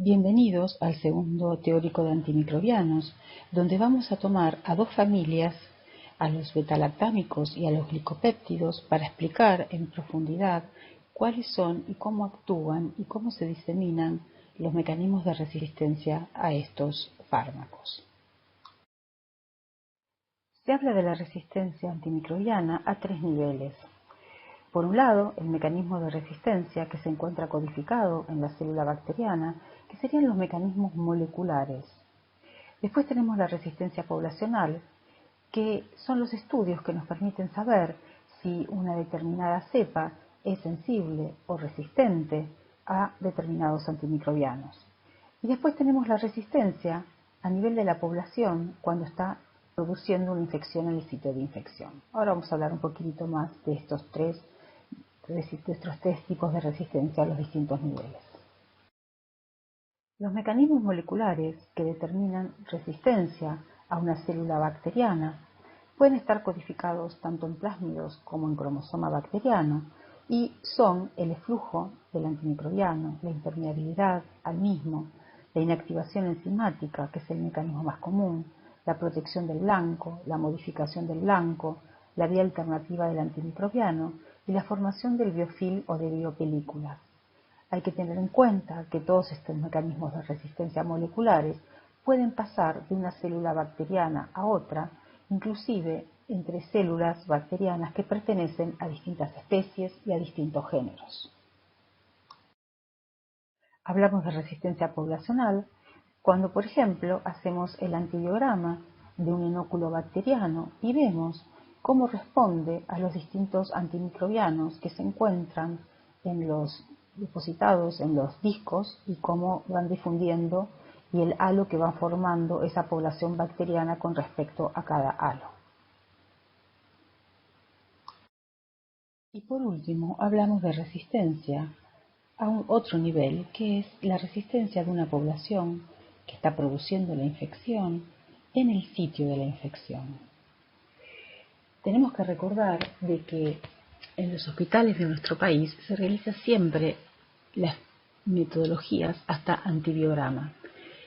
Bienvenidos al segundo teórico de antimicrobianos, donde vamos a tomar a dos familias, a los betalactámicos y a los glicopéptidos, para explicar en profundidad cuáles son y cómo actúan y cómo se diseminan los mecanismos de resistencia a estos fármacos. Se habla de la resistencia antimicrobiana a tres niveles. Por un lado, el mecanismo de resistencia que se encuentra codificado en la célula bacteriana, que serían los mecanismos moleculares. Después tenemos la resistencia poblacional, que son los estudios que nos permiten saber si una determinada cepa es sensible o resistente a determinados antimicrobianos. Y después tenemos la resistencia a nivel de la población cuando está produciendo una infección en el sitio de infección. Ahora vamos a hablar un poquito más de estos tres tipos de resistencia a los distintos niveles. Los mecanismos moleculares que determinan resistencia a una célula bacteriana pueden estar codificados tanto en plásmidos como en cromosoma bacteriano y son el eflujo del antimicrobiano, la impermeabilidad al mismo, la inactivación enzimática, que es el mecanismo más común, la protección del blanco, la modificación del blanco, la vía alternativa del antimicrobiano y la formación del biofilm o de biopelículas. Hay que tener en cuenta que todos estos mecanismos de resistencia moleculares pueden pasar de una célula bacteriana a otra, inclusive entre células bacterianas que pertenecen a distintas especies y a distintos géneros. Hablamos de resistencia poblacional cuando, por ejemplo, hacemos el antibiograma de un inóculo bacteriano y vemos cómo responde a los distintos antimicrobianos que se encuentran depositados en los discos y cómo van difundiendo y el halo que va formando esa población bacteriana con respecto a cada halo. Y por último, hablamos de resistencia a un otro nivel, que es la resistencia de una población que está produciendo la infección en el sitio de la infección. Tenemos que recordar de que en los hospitales de nuestro país se realiza siempre las metodologías hasta antibiograma.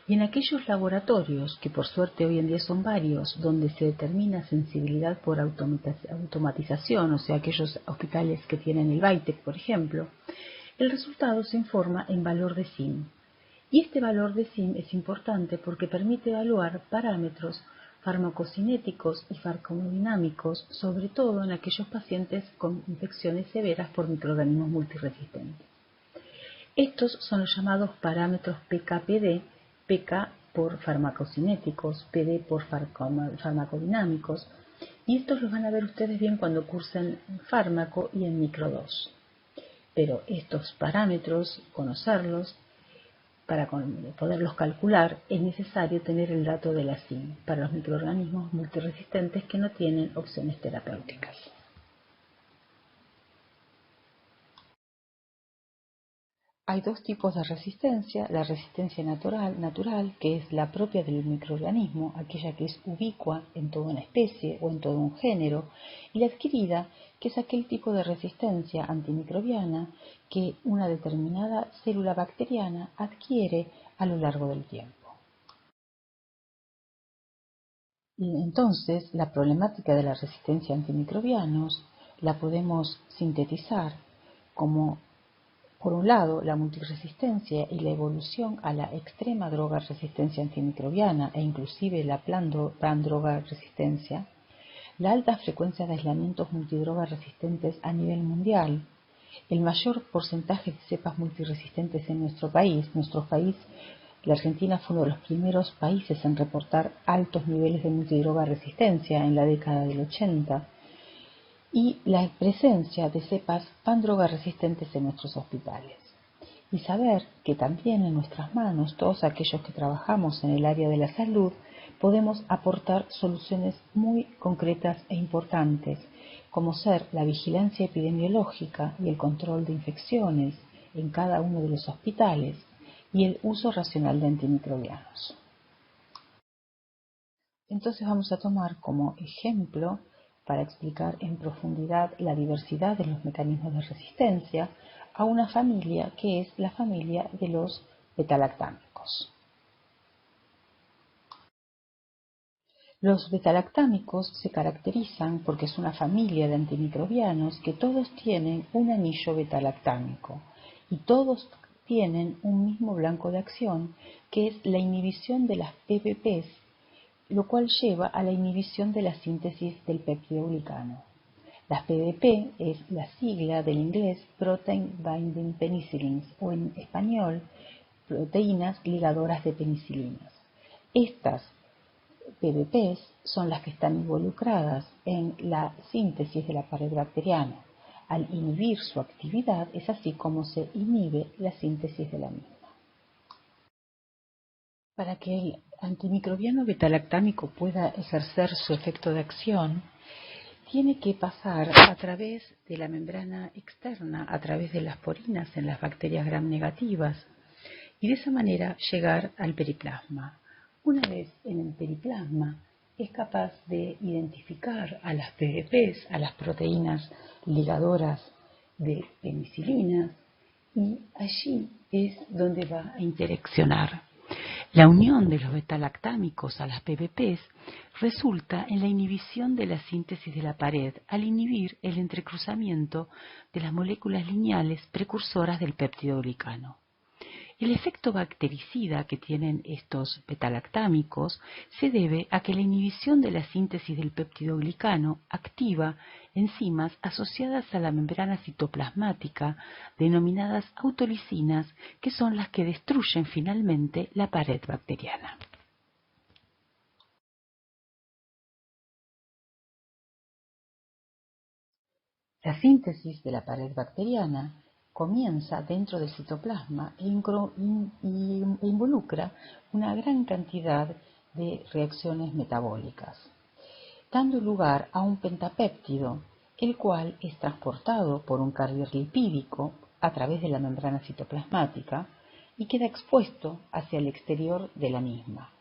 Y en aquellos laboratorios, que por suerte hoy en día son varios, donde se determina sensibilidad por automatización, o sea, aquellos hospitales que tienen el BITEC, por ejemplo, el resultado se informa en valor de SIM. Y este valor de SIM es importante porque permite evaluar parámetros farmacocinéticos y farmacodinámicos, sobre todo en aquellos pacientes con infecciones severas por microorganismos multiresistentes. Estos son los llamados parámetros PK-PD, PK por farmacocinéticos, PD por farmacodinámicos, y estos los van a ver ustedes bien cuando cursen fármaco y en micro 2. Pero estos parámetros, conocerlos, para poderlos calcular, es necesario tener el dato de la SIM para los microorganismos multiresistentes que no tienen opciones terapéuticas. Hay dos tipos de resistencia: la resistencia natural, que es la propia del microorganismo, aquella que es ubicua en toda una especie o en todo un género, y la adquirida, que es aquel tipo de resistencia antimicrobiana que una determinada célula bacteriana adquiere a lo largo del tiempo. Y entonces, la problemática de la resistencia a antimicrobianos la podemos sintetizar como, por un lado, la multiresistencia y la evolución a la extrema droga resistencia antimicrobiana e inclusive la pan-droga resistencia, la alta frecuencia de aislamientos multidrogas resistentes a nivel mundial, el mayor porcentaje de cepas multiresistentes en nuestro país. La Argentina fue uno de los primeros países en reportar altos niveles de multidroga resistencia en la década del 80, y la presencia de cepas pan-droga resistentes en nuestros hospitales. Y saber que también en nuestras manos, todos aquellos que trabajamos en el área de la salud, podemos aportar soluciones muy concretas e importantes, como ser la vigilancia epidemiológica y el control de infecciones en cada uno de los hospitales y el uso racional de antimicrobianos. Entonces vamos a tomar como ejemplo, para explicar en profundidad la diversidad de los mecanismos de resistencia, a una familia que es la familia de los betalactámicos. Los betalactámicos se caracterizan porque es una familia de antimicrobianos que todos tienen un anillo betalactámico y todos tienen un mismo blanco de acción, que es la inhibición de las PPPs, lo cual lleva a la inhibición de la síntesis del peptidoglicano. Las PBP es la sigla del inglés Protein Binding Penicillins, o en español, proteínas ligadoras de penicilinas. Estas PBPs son las que están involucradas en la síntesis de la pared bacteriana. Al inhibir su actividad, es así como se inhibe la síntesis de la misma. Para que el antimicrobiano betalactámico pueda ejercer su efecto de acción, tiene que pasar a través de la membrana externa, a través de las porinas en las bacterias gram negativas, y de esa manera llegar al periplasma. Una vez en el periplasma, es capaz de identificar a las PBPs, a las proteínas ligadoras de penicilina, y allí es donde va a interaccionar. La unión de los betalactámicos a las PBPs resulta en la inhibición de la síntesis de la pared al inhibir el entrecruzamiento de las moléculas lineales precursoras del peptidoglicano. El efecto bactericida que tienen estos betalactámicos se debe a que la inhibición de la síntesis del peptidoglicano activa enzimas asociadas a la membrana citoplasmática denominadas autolisinas, que son las que destruyen finalmente la pared bacteriana. La síntesis de la pared bacteriana comienza dentro del citoplasma e involucra una gran cantidad de reacciones metabólicas, dando lugar a un pentapéptido, el cual es transportado por un carrier lipídico a través de la membrana citoplasmática y queda expuesto hacia el exterior de la misma.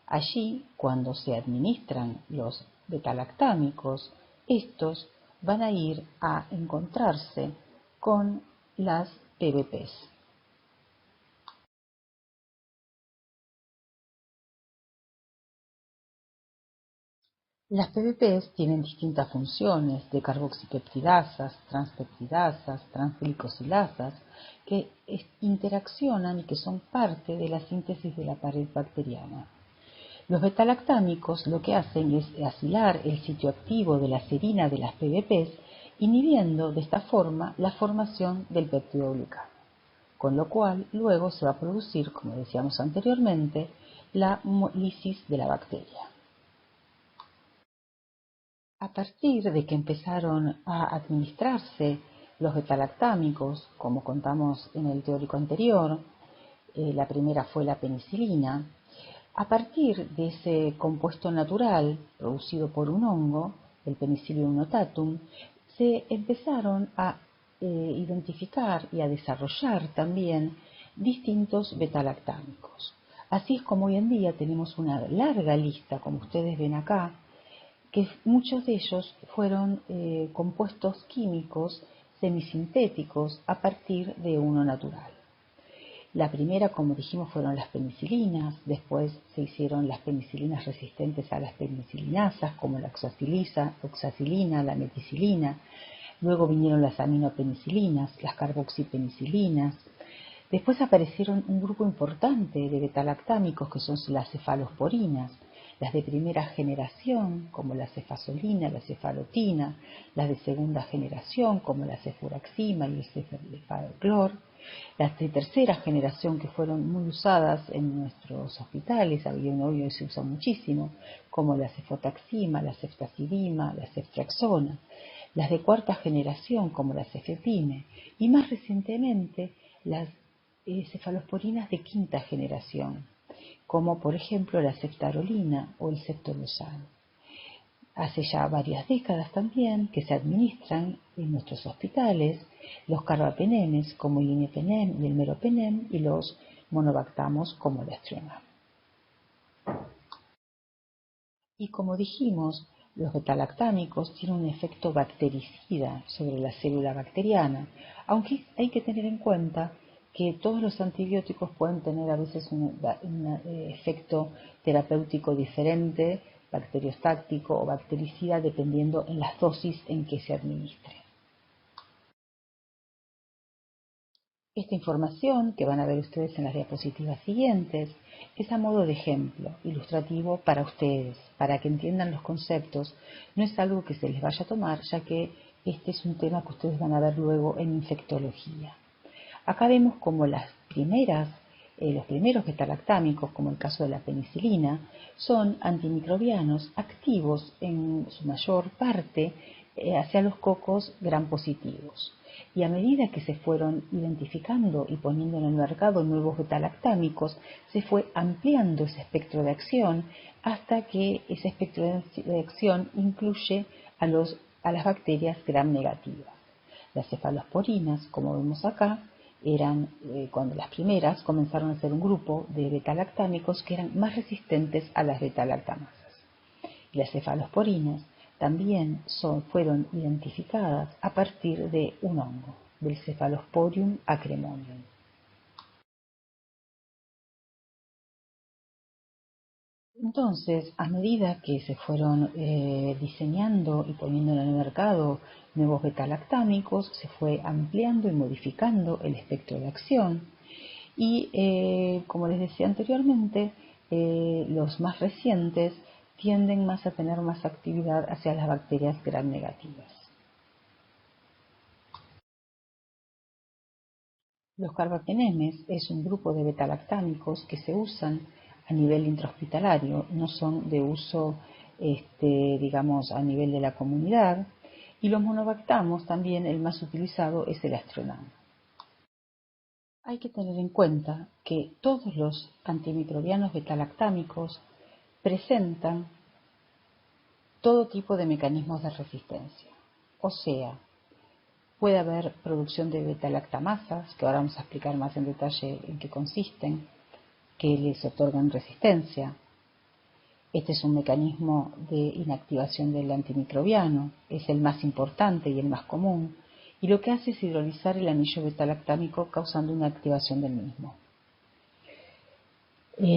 Allí, cuando se administran los betalactámicos, estos van a ir a encontrarse con las PBPs. Las PBPs tienen distintas funciones de carboxipeptidasas, transpeptidasas, transglicosilasas, que interaccionan y que son parte de la síntesis de la pared bacteriana. Los betalactámicos lo que hacen es aislar el sitio activo de la serina de las PBPs, inhibiendo de esta forma la formación del peptidoglicano, con lo cual luego se va a producir, como decíamos anteriormente, la lisis de la bacteria. A partir de que empezaron a administrarse los betalactámicos, como contamos en el teórico anterior, la primera fue la penicilina. A partir de ese compuesto natural producido por un hongo, el Penicillium notatum, se empezaron a identificar y a desarrollar también distintos betalactámicos. Así es como hoy en día tenemos una larga lista, como ustedes ven acá, que muchos de ellos fueron compuestos químicos semisintéticos a partir de uno natural. La primera, como dijimos, fueron las penicilinas, después se hicieron las penicilinas resistentes a las penicilinasas, como la oxacilina, la meticilina, luego vinieron las aminopenicilinas, las carboxipenicilinas, después aparecieron un grupo importante de betalactámicos que son las cefalosporinas, las de primera generación, como la cefazolina, la cefalotina, las de segunda generación, como la cefuraxima y el cefaloclor, las de tercera generación, que fueron muy usadas en nuestros hospitales, hoy se usa muchísimo, como la cefotaxima, la ceftazidima, la ceftriaxona, las de cuarta generación, como la cefepime, y más recientemente las cefalosporinas de quinta generación, como por ejemplo la ceftarolina o el ceftolozano. Hace ya varias décadas también que se administran en nuestros hospitales los carbapenemes como el imipenem y el meropenem, y los monobactamos como la estrema. Y como dijimos, los betalactámicos tienen un efecto bactericida sobre la célula bacteriana, aunque hay que tener en cuenta que todos los antibióticos pueden tener a veces un efecto terapéutico diferente, bacteriostático o bactericida, dependiendo en las dosis en que se administre. Esta información, que van a ver ustedes en las diapositivas siguientes, es a modo de ejemplo, ilustrativo para ustedes, para que entiendan los conceptos. No es algo que se les vaya a tomar, ya que este es un tema que ustedes van a ver luego en infectología. Acá vemos como los primeros betalactámicos, como el caso de la penicilina, son antimicrobianos activos en su mayor parte hacia los cocos gram positivos. Y a medida que se fueron identificando y poniendo en el mercado nuevos betalactámicos, se fue ampliando ese espectro de acción hasta que ese espectro de acción incluye a las bacterias gram negativas. Las cefalosporinas, como vemos acá, eran cuando las primeras comenzaron a ser un grupo de betalactámicos que eran más resistentes a las betalactamasas. Y las cefalosporinas también fueron identificadas a partir de un hongo, del Cephalosporium acremonium. Entonces, a medida que se fueron diseñando y poniendo en el mercado nuevos betalactámicos, se fue ampliando y modificando el espectro de acción y, como les decía anteriormente, los más recientes tienden más a tener más actividad hacia las bacterias gram negativas. Los carbapenemes es un grupo de betalactámicos que se usan a nivel intrahospitalario, no son de uso, digamos, a nivel de la comunidad. Y los monobactamos también, el más utilizado es el astronam. Hay que tener en cuenta que todos los antimicrobianos betalactámicos presentan todo tipo de mecanismos de resistencia. O sea, puede haber producción de betalactamasas, que ahora vamos a explicar más en detalle en qué consisten, que les otorgan resistencia. Este es un mecanismo de inactivación del antimicrobiano, es el más importante y el más común, y lo que hace es hidrolizar el anillo betalactámico causando una activación del mismo.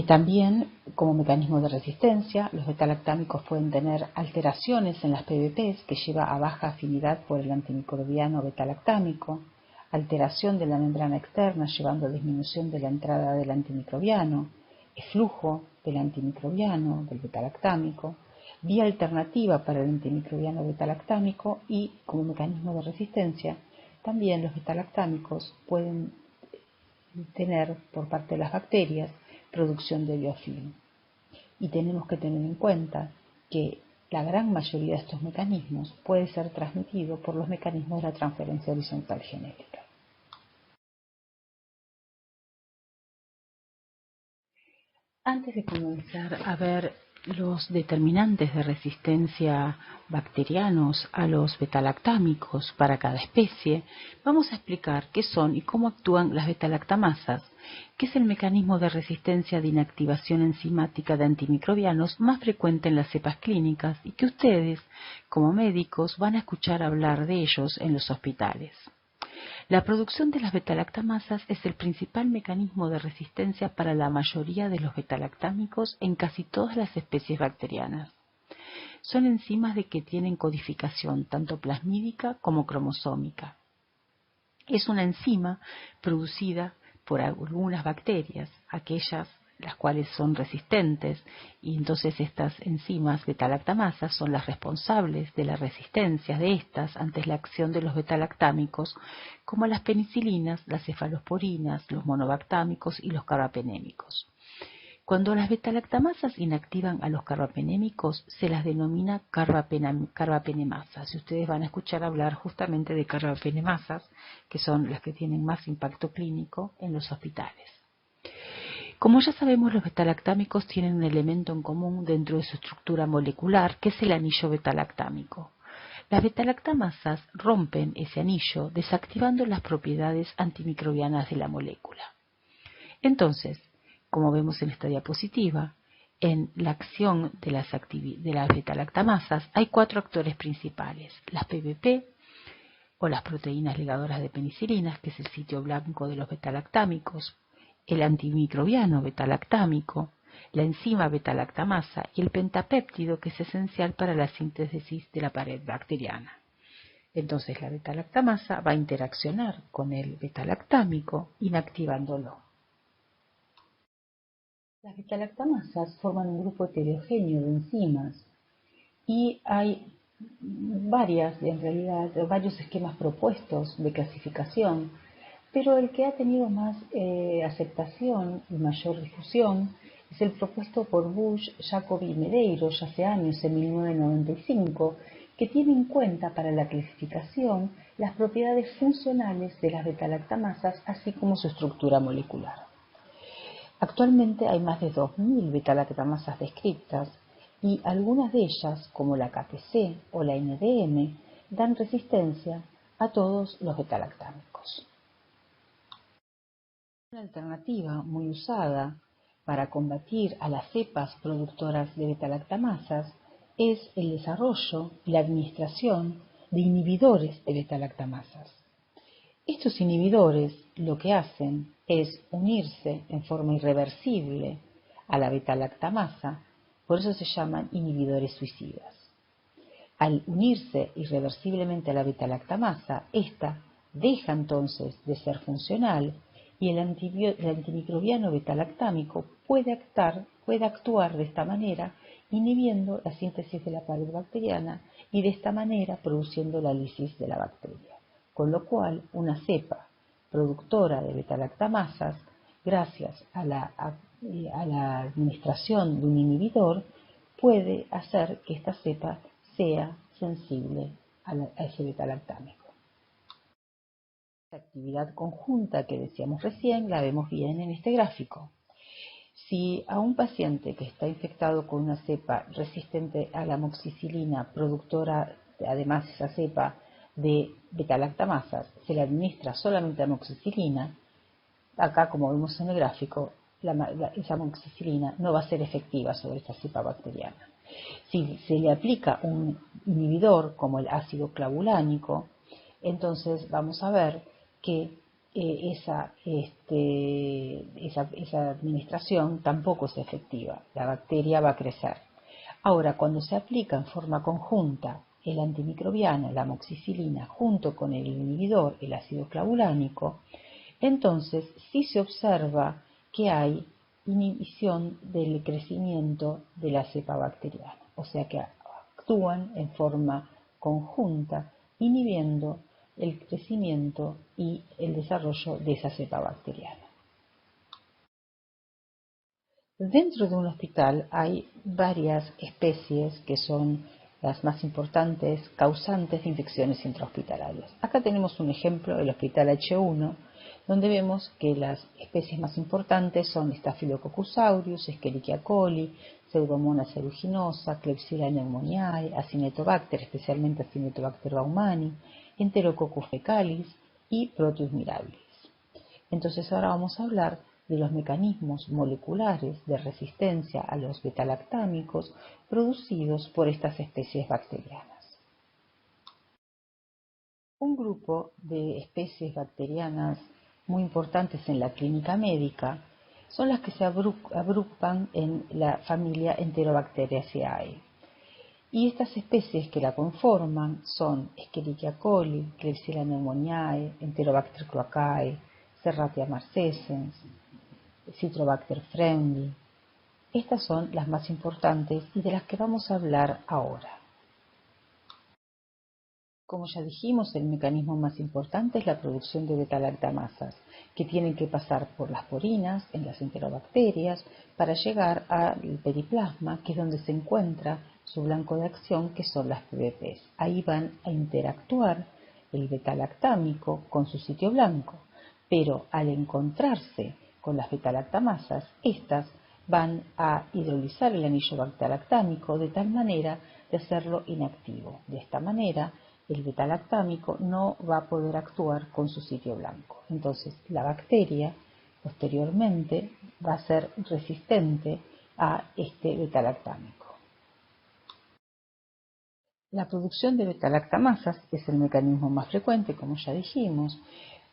También, como mecanismo de resistencia, los betalactámicos pueden tener alteraciones en las PBPs que lleva a baja afinidad por el antimicrobiano betalactámico, alteración de la membrana externa llevando a disminución de la entrada del antimicrobiano, eflujo del antimicrobiano, del betalactámico, vía alternativa para el antimicrobiano betalactámico y, como mecanismo de resistencia, también los betalactámicos pueden tener por parte de las bacterias producción de biofilm. Y tenemos que tener en cuenta que la gran mayoría de estos mecanismos puede ser transmitido por los mecanismos de la transferencia horizontal genética. Antes de comenzar a ver los determinantes de resistencia bacterianos a los betalactámicos para cada especie, vamos a explicar qué son y cómo actúan las betalactamasas, que es el mecanismo de resistencia de inactivación enzimática de antimicrobianos más frecuente en las cepas clínicas y que ustedes, como médicos, van a escuchar hablar de ellos en los hospitales. La producción de las betalactamasas es el principal mecanismo de resistencia para la mayoría de los betalactámicos en casi todas las especies bacterianas. Son enzimas que tienen codificación tanto plasmídica como cromosómica. Es una enzima producida por algunas bacterias, aquellas las cuales son resistentes, y entonces estas enzimas betalactamasas son las responsables de la resistencia de estas ante la acción de los betalactámicos, como las penicilinas, las cefalosporinas, los monobactámicos y los carbapenémicos. Cuando las betalactamasas inactivan a los carbapenémicos, se las denomina carbapenemasas. Y ustedes van a escuchar hablar justamente de carbapenemasas, que son las que tienen más impacto clínico en los hospitales. Como ya sabemos, los betalactámicos tienen un elemento en común dentro de su estructura molecular, que es el anillo betalactámico. Las betalactamasas rompen ese anillo, desactivando las propiedades antimicrobianas de la molécula. Entonces, como vemos en esta diapositiva, en la acción de las betalactamasas hay 4 actores principales: las PBP, o las proteínas ligadoras de penicilinas, que es el sitio blanco de los betalactámicos, el antimicrobiano betalactámico, la enzima betalactamasa y el pentapéptido, que es esencial para la síntesis de la pared bacteriana. Entonces la betalactamasa va a interaccionar con el betalactámico, inactivándolo. Las betalactamasas forman un grupo heterogéneo de enzimas y hay varios esquemas propuestos de clasificación, pero el que ha tenido más aceptación y mayor difusión es el propuesto por Bush, Jacobi y Medeiros ya hace años, en 1995, que tiene en cuenta para la clasificación las propiedades funcionales de las betalactamasas, así como su estructura molecular. Actualmente hay más de 2.000 betalactamasas descritas y algunas de ellas, como la KPC o la NDM, dan resistencia a todos los betalactámicos. Una alternativa muy usada para combatir a las cepas productoras de betalactamasas es el desarrollo y la administración de inhibidores de betalactamasas. Estos inhibidores lo que hacen es unirse en forma irreversible a la betalactamasa, por eso se llaman inhibidores suicidas. Al unirse irreversiblemente a la betalactamasa, ésta deja entonces de ser funcional y el antimicrobiano betalactámico puede actuar de esta manera, inhibiendo la síntesis de la pared bacteriana y de esta manera produciendo la lisis de la bacteria. Con lo cual, una cepa productora de betalactamasas, gracias a la administración de un inhibidor, puede hacer que esta cepa sea sensible a ese betalactámico. La actividad conjunta que decíamos recién la vemos bien en este gráfico. Si a un paciente que está infectado con una cepa resistente a la amoxicilina, productora además esa cepa de betalactamasas, se le administra solamente amoxicilina, acá como vemos en el gráfico, esa amoxicilina no va a ser efectiva sobre esta cepa bacteriana. Si se le aplica un inhibidor como el ácido clavulánico, entonces vamos a ver que esa administración tampoco es efectiva. La bacteria va a crecer. Ahora, cuando se aplica en forma conjunta el antimicrobiano, la amoxicilina, junto con el inhibidor, el ácido clavulánico, entonces sí se observa que hay inhibición del crecimiento de la cepa bacteriana, o sea que actúan en forma conjunta, inhibiendo el crecimiento y el desarrollo de esa cepa bacteriana. Dentro de un hospital hay varias especies que son las más importantes causantes de infecciones intrahospitalarias. Acá tenemos un ejemplo del Hospital H1, donde vemos que las especies más importantes son Staphylococcus aureus, Escherichia coli, Pseudomonas aeruginosa, Klebsiella pneumoniae, Acinetobacter, especialmente Acinetobacter baumannii, Enterococcus fecalis y Proteus mirabilis. Entonces ahora vamos a hablar de los mecanismos moleculares de resistencia a los betalactámicos producidos por estas especies bacterianas. Un grupo de especies bacterianas muy importantes en la clínica médica son las que se agrupan en la familia Enterobacteriaceae. Y estas especies que la conforman son Escherichia coli, Klebsiella pneumoniae, Enterobacter cloacae, Serratia marcescens, Citrobacter freundii. Estas son las más importantes y de las que vamos a hablar ahora. Como ya dijimos, el mecanismo más importante es la producción de betalactamasas, que tienen que pasar por las porinas en las enterobacterias para llegar al periplasma, que es donde se encuentra su blanco de acción, que son las PBPs. Ahí van a interactuar el betalactámico con su sitio blanco, pero al encontrarse con las betalactamasas, estas van a hidrolizar el anillo betalactámico de tal manera de hacerlo inactivo. De esta manera, el betalactámico no va a poder actuar con su sitio blanco. Entonces, la bacteria posteriormente va a ser resistente a este betalactámico. La producción de beta-lactamasas es el mecanismo más frecuente, como ya dijimos,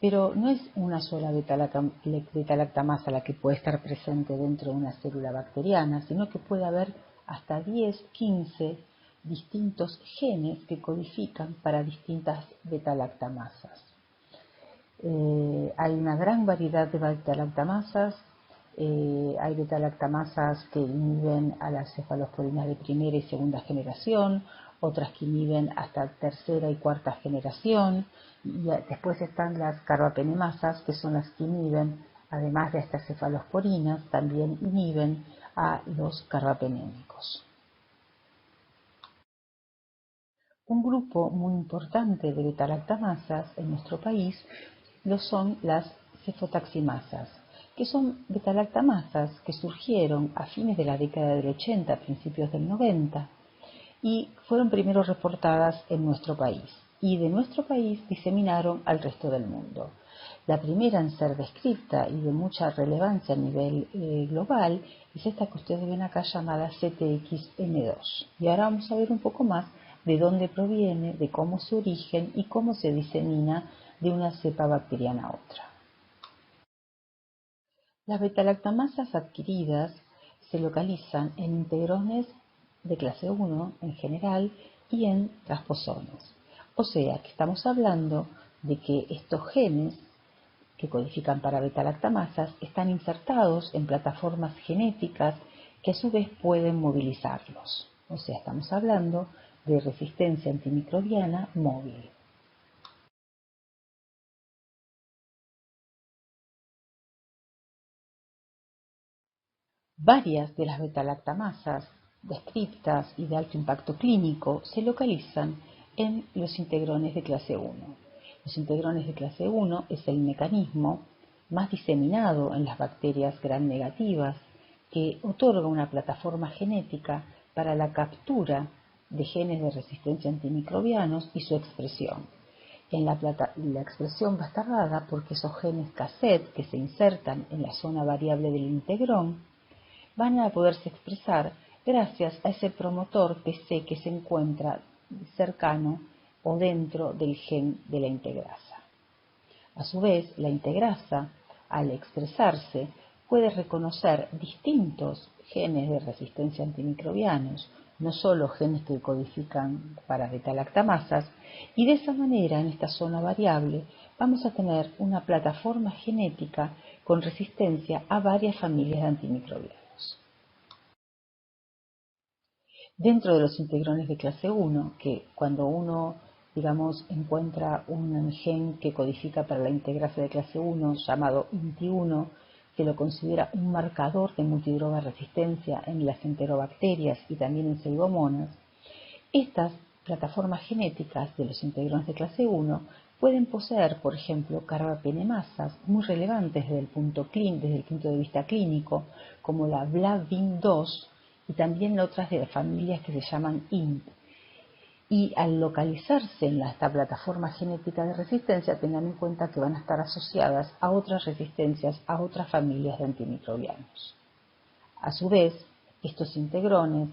pero no es una sola beta-lactamasa la que puede estar presente dentro de una célula bacteriana, sino que puede haber hasta 10, 15 distintos genes que codifican para distintas beta-lactamasas. Hay una gran variedad de beta-lactamasas. Hay beta-lactamasas que inhiben a las cefalosporinas de primera y segunda generación, otras que inhiben hasta tercera y cuarta generación, y después están las carbapenemasas, que son las que inhiben, además de estas cefalosporinas, también inhiben a los carbapenémicos. Un grupo muy importante de beta-lactamasas en nuestro país lo son las cefotaximasas, que son beta-lactamasas que surgieron a fines de la década del 80, principios del 90, y fueron primero reportadas en nuestro país, y de nuestro país diseminaron al resto del mundo. La primera en ser descrita y de mucha relevancia a nivel global es esta que ustedes ven acá llamada CTX-N2. Y ahora vamos a ver un poco más de dónde proviene, de cómo es su origen y cómo se disemina de una cepa bacteriana a otra. Las betalactamasas adquiridas se localizan en integrones de clase 1 en general y en transposones. O sea que estamos hablando de que estos genes que codifican para betalactamasas están insertados en plataformas genéticas que a su vez pueden movilizarlos. O sea, estamos hablando de resistencia antimicrobiana móvil. Varias de las betalactamasas descritas y de alto impacto clínico se localizan en los integrones de clase 1. Los integrones de clase 1 es el mecanismo más diseminado en las bacterias gram negativas que otorga una plataforma genética para la captura de genes de resistencia antimicrobianos y su expresión. La expresión va a estar dada porque esos genes cassette que se insertan en la zona variable del integrón van a poderse expresar gracias a ese promotor PC que se encuentra cercano o dentro del gen de la integrasa. A su vez, la integrasa, al expresarse, puede reconocer distintos genes de resistencia antimicrobianos, no solo genes que codifican para betalactamasas, y de esa manera, en esta zona variable, vamos a tener una plataforma genética con resistencia a varias familias de antimicrobianos. Dentro de los integrones de clase 1, que cuando uno, digamos, encuentra un gen que codifica para la integrasa de clase 1 llamado INT1, se lo considera un marcador de multidroga resistencia en las enterobacterias y también en pseudomonas. Estas plataformas genéticas de los integrones de clase 1 pueden poseer, por ejemplo, carbapenemasas muy relevantes desde el punto de vista clínico, como la BLAVIM2 y también otras de las familias que se llaman INT. Y al localizarse en esta plataforma genética de resistencia, tengan en cuenta que van a estar asociadas a otras resistencias, a otras familias de antimicrobianos. A su vez, estos integrones,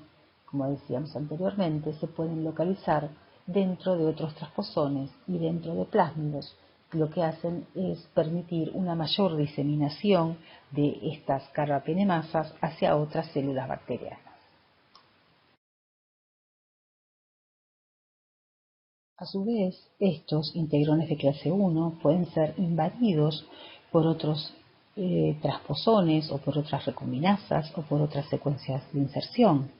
como decíamos anteriormente, se pueden localizar dentro de otros transposones y dentro de plásmidos. Lo que hacen es permitir una mayor diseminación de estas carbapenemasas hacia otras células bacterianas. A su vez, estos integrones de clase 1 pueden ser invadidos por otros transposones o por otras recombinasas o por otras secuencias de inserción.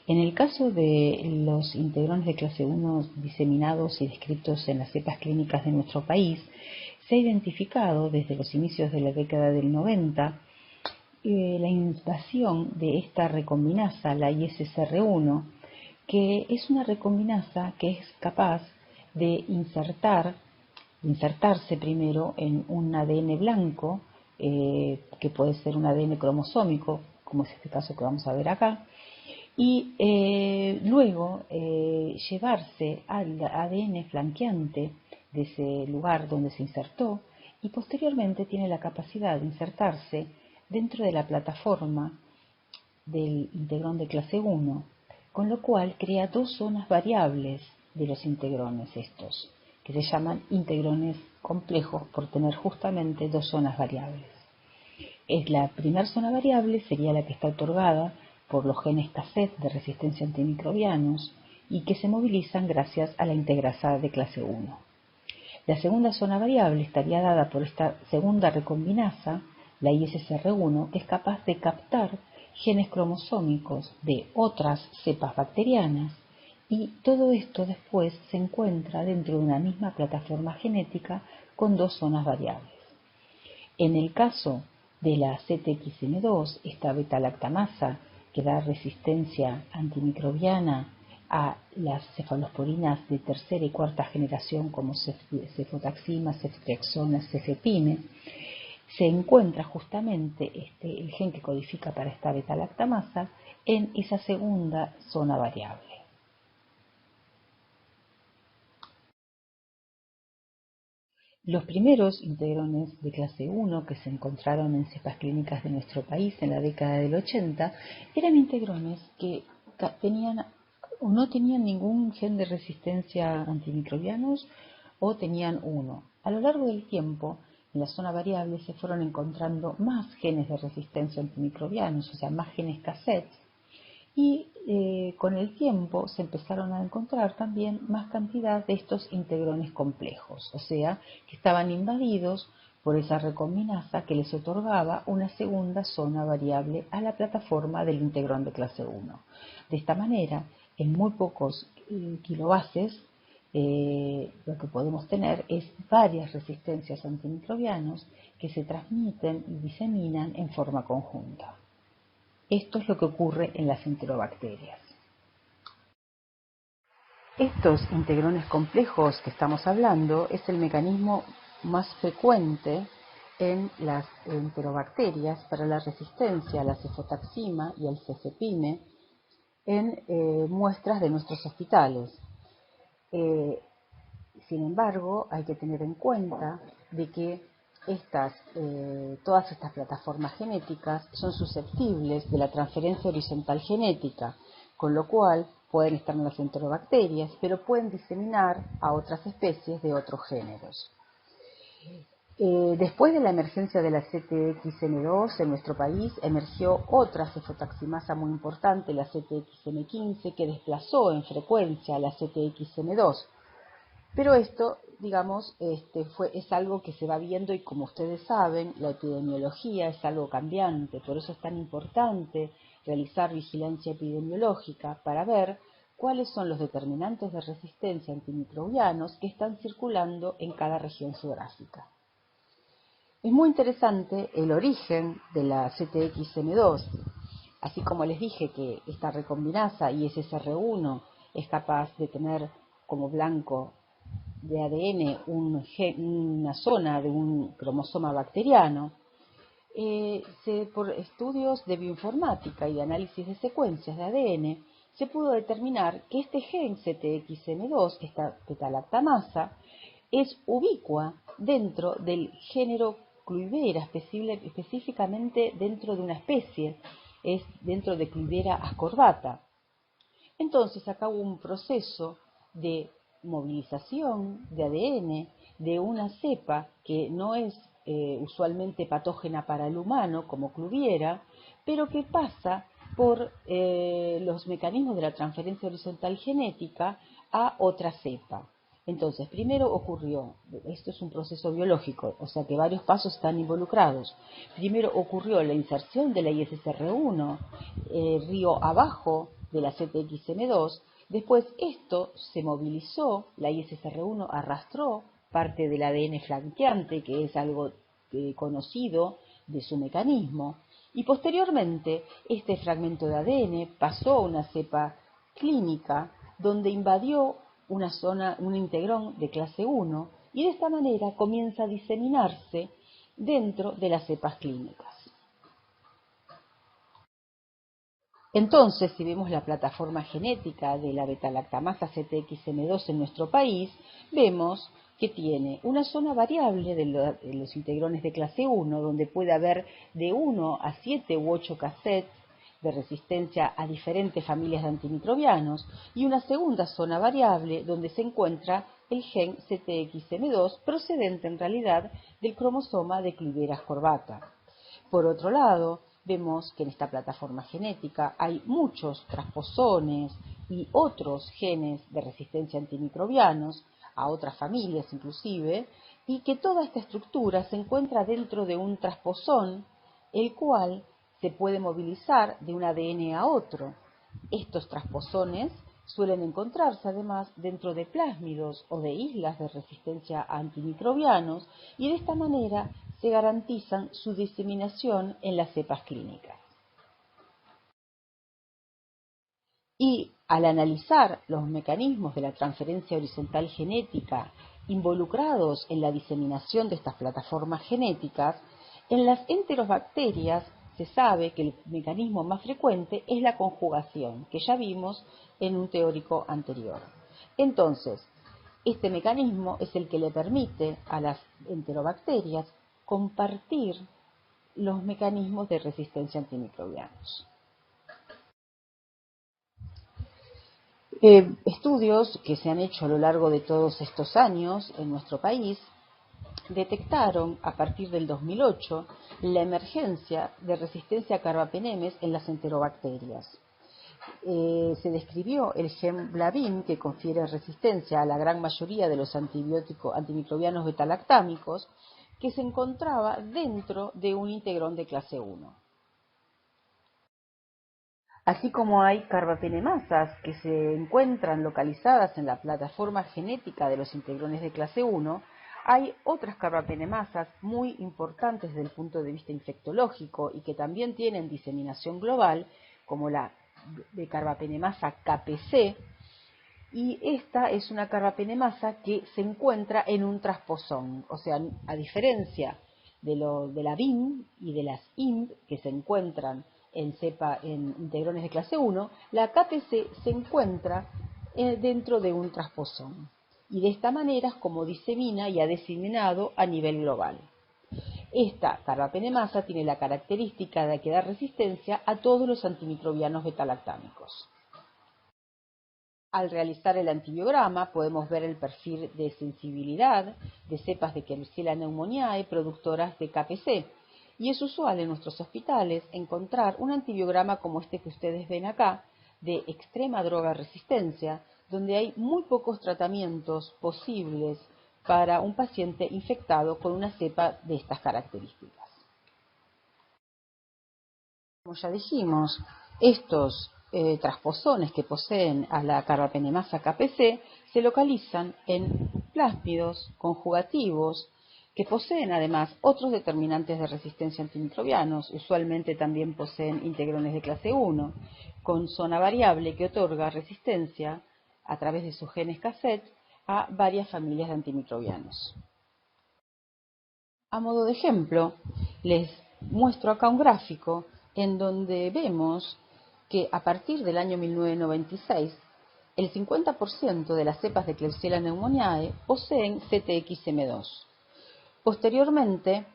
En el caso de los integrones de clase 1 diseminados y descritos en las cepas clínicas de nuestro país, se ha identificado desde los inicios de la década del 90 la invasión de esta recombinasa, la ISSR1, que es una recombinasa que es capaz de insertarse primero en un ADN blanco, que puede ser un ADN cromosómico, como es este caso que vamos a ver acá, y luego llevarse al ADN flanqueante de ese lugar donde se insertó y posteriormente tiene la capacidad de insertarse dentro de la plataforma del integrón de clase 1 con lo cual crea dos zonas variables de los integrones estos, que se llaman integrones complejos por tener justamente dos zonas variables. La primera zona variable sería la que está otorgada por los genes cassette de resistencia a antimicrobianos y que se movilizan gracias a la integrasa de clase 1. La segunda zona variable estaría dada por esta segunda recombinasa, la ISSR1, que es capaz de captar genes cromosómicos de otras cepas bacterianas, y todo esto después se encuentra dentro de una misma plataforma genética con dos zonas variables. En el caso de la CTXN2, esta beta-lactamasa que da resistencia antimicrobiana a las cefalosporinas de tercera y cuarta generación como cefotaxima, ceftriaxona, cefepime, se encuentra justamente el gen que codifica para esta beta-lactamasa en esa segunda zona variable. Los primeros integrones de clase 1 que se encontraron en cepas clínicas de nuestro país en la década del 80 eran integrones que tenían o no tenían ningún gen de resistencia a antimicrobianos o tenían uno. A lo largo del tiempo, en la zona variable se fueron encontrando más genes de resistencia a antimicrobianos, o sea, más genes cassettes, y con el tiempo se empezaron a encontrar también más cantidad de estos integrones complejos, o sea, que estaban invadidos por esa recombinasa que les otorgaba una segunda zona variable a la plataforma del integrón de clase 1. De esta manera, en muy pocos kilobases, lo que podemos tener es varias resistencias a antimicrobianos que se transmiten y diseminan en forma conjunta. Esto es lo que ocurre en las enterobacterias. Estos integrones complejos que estamos hablando es el mecanismo más frecuente en las enterobacterias para la resistencia a la cefotaxima y al cefepime en muestras de nuestros hospitales. Sin embargo, hay que tener en cuenta de que todas estas plataformas genéticas son susceptibles de la transferencia horizontal genética, con lo cual pueden estar en las enterobacterias, pero pueden diseminar a otras especies de otros géneros. Después de la emergencia de la CTXN2 en nuestro país, emergió otra cefotaximasa muy importante, la CTXN15, que desplazó en frecuencia a la CTXN2. Pero esto, digamos, es algo que se va viendo y como ustedes saben, la epidemiología es algo cambiante, por eso es tan importante realizar vigilancia epidemiológica para ver cuáles son los determinantes de resistencia a antimicrobianos que están circulando en cada región geográfica. Es muy interesante el origen de la CTXN2, así como les dije que esta recombinasa ISSR1 es capaz de tener como blanco de ADN una zona de un cromosoma bacteriano. Por estudios de bioinformática y de análisis de secuencias de ADN, se pudo determinar que este gen CTXN2, esta beta-lactamasa, es ubicua dentro del género Cluivera, específicamente dentro de una especie, es dentro de Cluivera ascordata. Entonces acá hubo un proceso de movilización de ADN de una cepa que no es usualmente patógena para el humano como Cluviera, pero que pasa por los mecanismos de la transferencia horizontal genética a otra cepa. Entonces, primero ocurrió, esto es un proceso biológico, o sea que varios pasos están involucrados. Primero ocurrió la inserción de la ISSR1 río abajo de la CTXN2, después esto se movilizó, la ISSR1 arrastró parte del ADN flanqueante, que es algo conocido de su mecanismo, y posteriormente este fragmento de ADN pasó a una cepa clínica donde invadió una zona, un integrón de clase 1, y de esta manera comienza a diseminarse dentro de las cepas clínicas. Entonces, si vemos la plataforma genética de la beta-lactamasa CTXN2 en nuestro país, vemos que tiene una zona variable de los integrones de clase 1, donde puede haber de 1 a 7 u 8 cassettes de resistencia a diferentes familias de antimicrobianos, y una segunda zona variable donde se encuentra el gen CTXM2, procedente en realidad del cromosoma de Cliveras corbaca. Por otro lado, vemos que en esta plataforma genética hay muchos transposones y otros genes de resistencia a antimicrobianos, a otras familias inclusive, y que toda esta estructura se encuentra dentro de un transposón, el cual se puede movilizar de un ADN a otro. Estos transposones suelen encontrarse además dentro de plásmidos o de islas de resistencia a antimicrobianos, y de esta manera se garantizan su diseminación en las cepas clínicas. Y al analizar los mecanismos de la transferencia horizontal genética involucrados en la diseminación de estas plataformas genéticas, en las enterobacterias se sabe que el mecanismo más frecuente es la conjugación, que ya vimos en un teórico anterior. Entonces, este mecanismo es el que le permite a las enterobacterias compartir los mecanismos de resistencia a antimicrobianos. Estudios que se han hecho a lo largo de todos estos años en nuestro país detectaron a partir del 2008 la emergencia de resistencia a carbapenemes en las enterobacterias. Se describió el gen BLAVIN, que confiere resistencia a la gran mayoría de los antimicrobianos betalactámicos, que se encontraba dentro de un integrón de clase 1. Así como hay carbapenemasas que se encuentran localizadas en la plataforma genética de los integrones de clase 1, hay otras carbapenemasas muy importantes desde el punto de vista infectológico y que también tienen diseminación global, como la de carbapenemasa KPC, y esta es una carbapenemasa que se encuentra en un transposón, o sea, a diferencia de la BIM y de las IMP que se encuentran en integrones de clase 1, la KPC se encuentra dentro de un transposón. Y de esta manera es como disemina y ha diseminado a nivel global. Esta carbapenemasa tiene la característica de que da resistencia a todos los antimicrobianos betalactámicos. Al realizar el antibiograma podemos ver el perfil de sensibilidad de cepas de Klebsiella pneumoniae productoras de KPC, y es usual en nuestros hospitales encontrar un antibiograma como este que ustedes ven acá, de extrema droga resistencia, donde hay muy pocos tratamientos posibles para un paciente infectado con una cepa de estas características. Como ya dijimos, estos transposones que poseen a la carbapenemasa KPC se localizan en plásmidos conjugativos que poseen además otros determinantes de resistencia a antimicrobianos. Usualmente también poseen integrones de clase 1, con zona variable que otorga resistencia a través de sus genes cassette a varias familias de antimicrobianos. A modo de ejemplo, les muestro acá un gráfico en donde vemos que a partir del año 1996, el 50% de las cepas de Klebsiella pneumoniae poseen CTXM2. Posteriormente,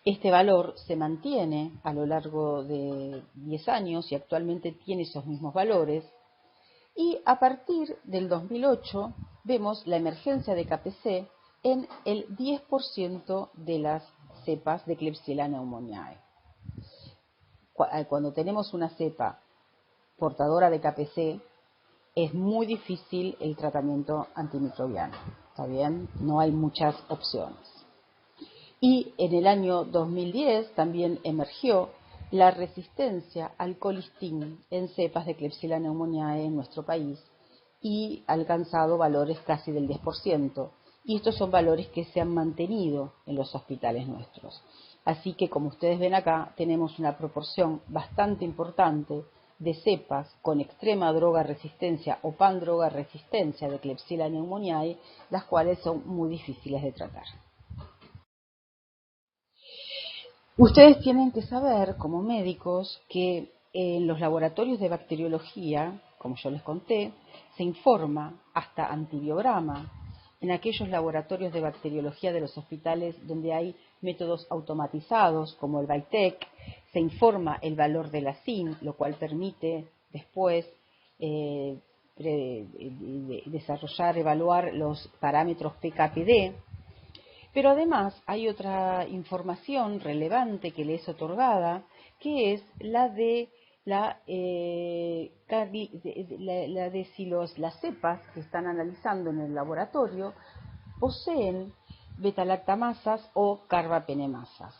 este valor se mantiene a lo largo de 10 años y actualmente tiene esos mismos valores. Y a partir del 2008 vemos la emergencia de KPC en el 10% de las cepas de Klebsiella pneumoniae. Cuando tenemos una cepa portadora de KPC, es muy difícil el tratamiento antimicrobiano. ¿Está bien? No hay muchas opciones. Y en el año 2010 también emergió la resistencia al colistin en cepas de Klebsiella pneumoniae en nuestro país y ha alcanzado valores casi del 10%. Y estos son valores que se han mantenido en los hospitales nuestros. Así que, como ustedes ven acá, tenemos una proporción bastante importante de cepas con extrema droga resistencia o pan-droga resistencia de Klebsiella pneumoniae, las cuales son muy difíciles de tratar. Ustedes tienen que saber, como médicos, que en los laboratorios de bacteriología, como yo les conté, se informa hasta antibiograma. En aquellos laboratorios de bacteriología de los hospitales donde hay métodos automatizados, como el BITEC, se informa el valor de la SIN, lo cual permite después desarrollar, evaluar los parámetros PKPD. Pero además hay otra información relevante que le es otorgada, que es la de si las cepas que están analizando en el laboratorio poseen beta-lactamasas o carbapenemasas.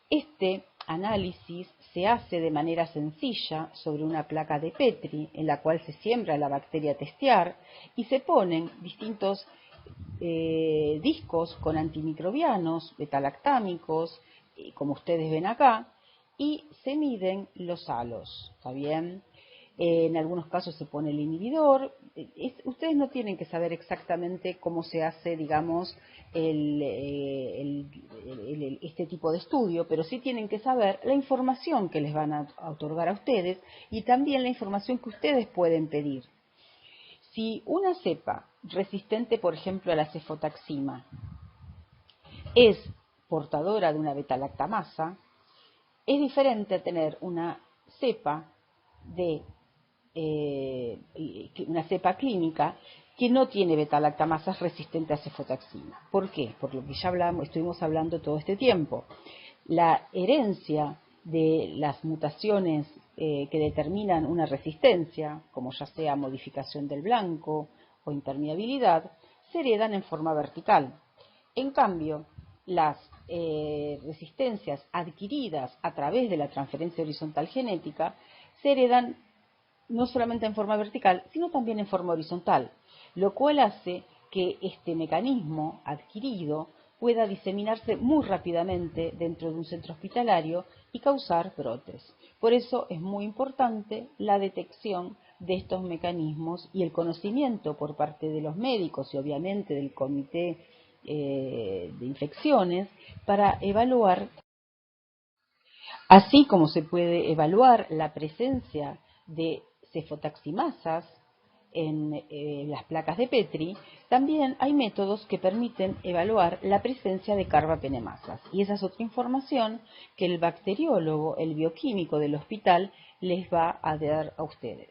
Este análisis se hace de manera sencilla sobre una placa de Petri en la cual se siembra la bacteria a testear y se ponen distintos discos con antimicrobianos, betalactámicos, como ustedes ven acá, y se miden los halos, ¿está bien? En algunos casos se pone el inhibidor. Ustedes no tienen que saber exactamente cómo se hace, digamos, este tipo de estudio, pero sí tienen que saber la información que les van a otorgar a ustedes y también la información que ustedes pueden pedir. Si una cepa resistente, por ejemplo, a la cefotaxima, es portadora de una beta-lactamasa, es diferente a tener una cepa una cepa clínica que no tiene beta-lactamasas resistente a cefotaxima. ¿Por qué? Por lo que ya estuvimos hablando todo este tiempo. La herencia de las mutaciones que determinan una resistencia, como ya sea modificación del blanco o impermeabilidad, se heredan en forma vertical. En cambio, las resistencias adquiridas a través de la transferencia horizontal genética se heredan no solamente en forma vertical, sino también en forma horizontal, lo cual hace que este mecanismo adquirido pueda diseminarse muy rápidamente dentro de un centro hospitalario y causar brotes. Por eso es muy importante la detección de estos mecanismos y el conocimiento por parte de los médicos y obviamente del comité de infecciones para evaluar, así como se puede evaluar la presencia de cefotaximasas en las placas de Petri, también hay métodos que permiten evaluar la presencia de carbapenemasas. Y esa es otra información que el bacteriólogo, el bioquímico del hospital, les va a dar a ustedes.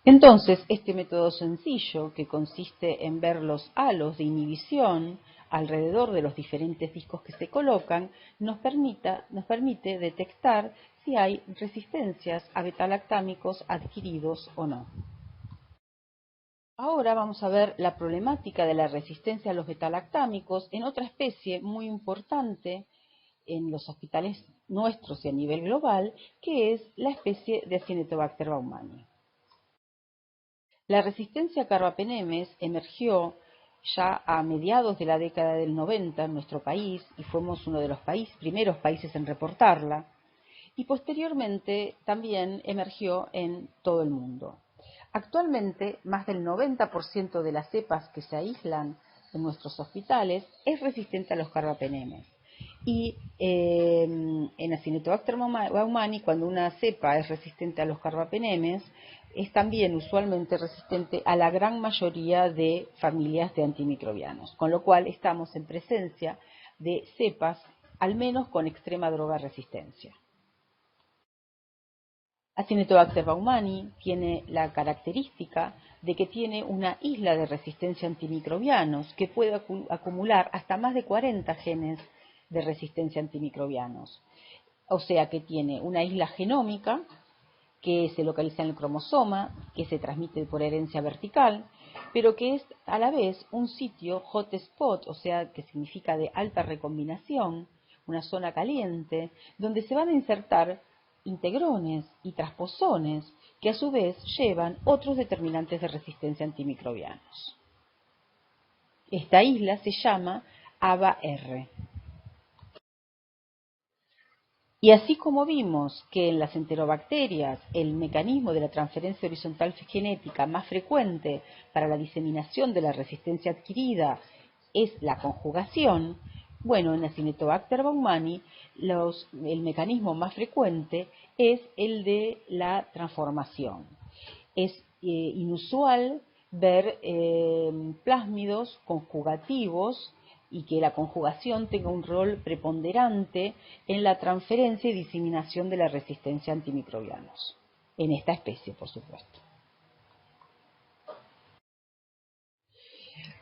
Entonces, este método sencillo, que consiste en ver los halos de inhibición alrededor de los diferentes discos que se colocan, nos permite detectar si hay resistencias a betalactámicos adquiridos o no. Ahora vamos a ver la problemática de la resistencia a los betalactámicos en otra especie muy importante en los hospitales nuestros y a nivel global, que es la especie de Acinetobacter baumannii. La resistencia a carbapenemes emergió ya a mediados de la década del 90 en nuestro país y fuimos uno de los primeros países en reportarla, y posteriormente también emergió en todo el mundo. Actualmente, más del 90% de las cepas que se aíslan en nuestros hospitales es resistente a los carbapenemes. Y en Acinetobacter baumannii, cuando una cepa es resistente a los carbapenemes, es también usualmente resistente a la gran mayoría de familias de antimicrobianos, con lo cual estamos en presencia de cepas, al menos con extrema droga resistencia. Acinetobacter baumannii tiene la característica de que tiene una isla de resistencia a antimicrobianos que puede acumular hasta más de 40 genes de resistencia a antimicrobianos. O sea que tiene una isla genómica que se localiza en el cromosoma, que se transmite por herencia vertical, pero que es a la vez un sitio hotspot, o sea, que significa de alta recombinación, una zona caliente, donde se van a insertar integrones y transposones que a su vez llevan otros determinantes de resistencia a antimicrobianos. Esta isla se llama ABA-R. Y así como vimos que en las enterobacterias el mecanismo de la transferencia horizontal genética más frecuente para la diseminación de la resistencia adquirida es la conjugación, bueno, en Acinetobacter baumannii el mecanismo más frecuente es el de la transformación. Es inusual ver plásmidos conjugativos y que la conjugación tenga un rol preponderante en la transferencia y diseminación de la resistencia a antimicrobianos, en esta especie, por supuesto.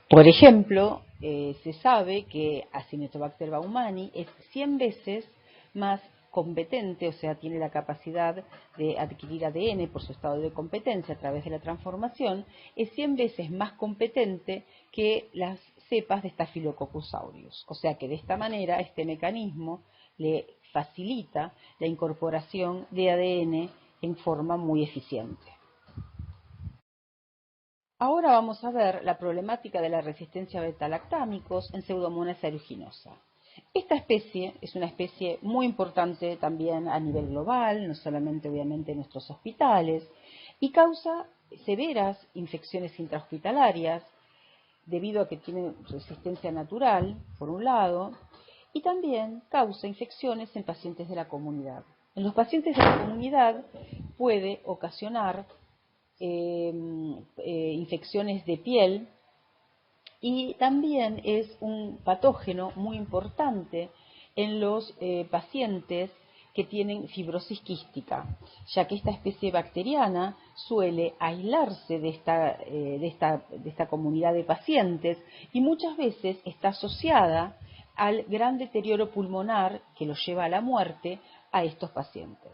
Por ejemplo, se sabe que Acinetobacter baumani es 100 veces más competente, o sea, tiene la capacidad de adquirir ADN por su estado de competencia a través de la transformación, es 100 veces más competente que las cepas de Staphylococcus aureus. O sea que de esta manera este mecanismo le facilita la incorporación de ADN en forma muy eficiente. Ahora vamos a ver la problemática de la resistencia a beta-lactámicos en Pseudomonas aeruginosa. Esta especie es una especie muy importante también a nivel global, no solamente obviamente en nuestros hospitales, y causa severas infecciones intrahospitalarias debido a que tiene resistencia natural, por un lado, y también causa infecciones en pacientes de la comunidad. En los pacientes de la comunidad puede ocasionar infecciones de piel y también es un patógeno muy importante en los pacientes que tienen fibrosis quística, ya que esta especie bacteriana suele aislarse de esta comunidad de pacientes y muchas veces está asociada al gran deterioro pulmonar que los lleva a la muerte a estos pacientes.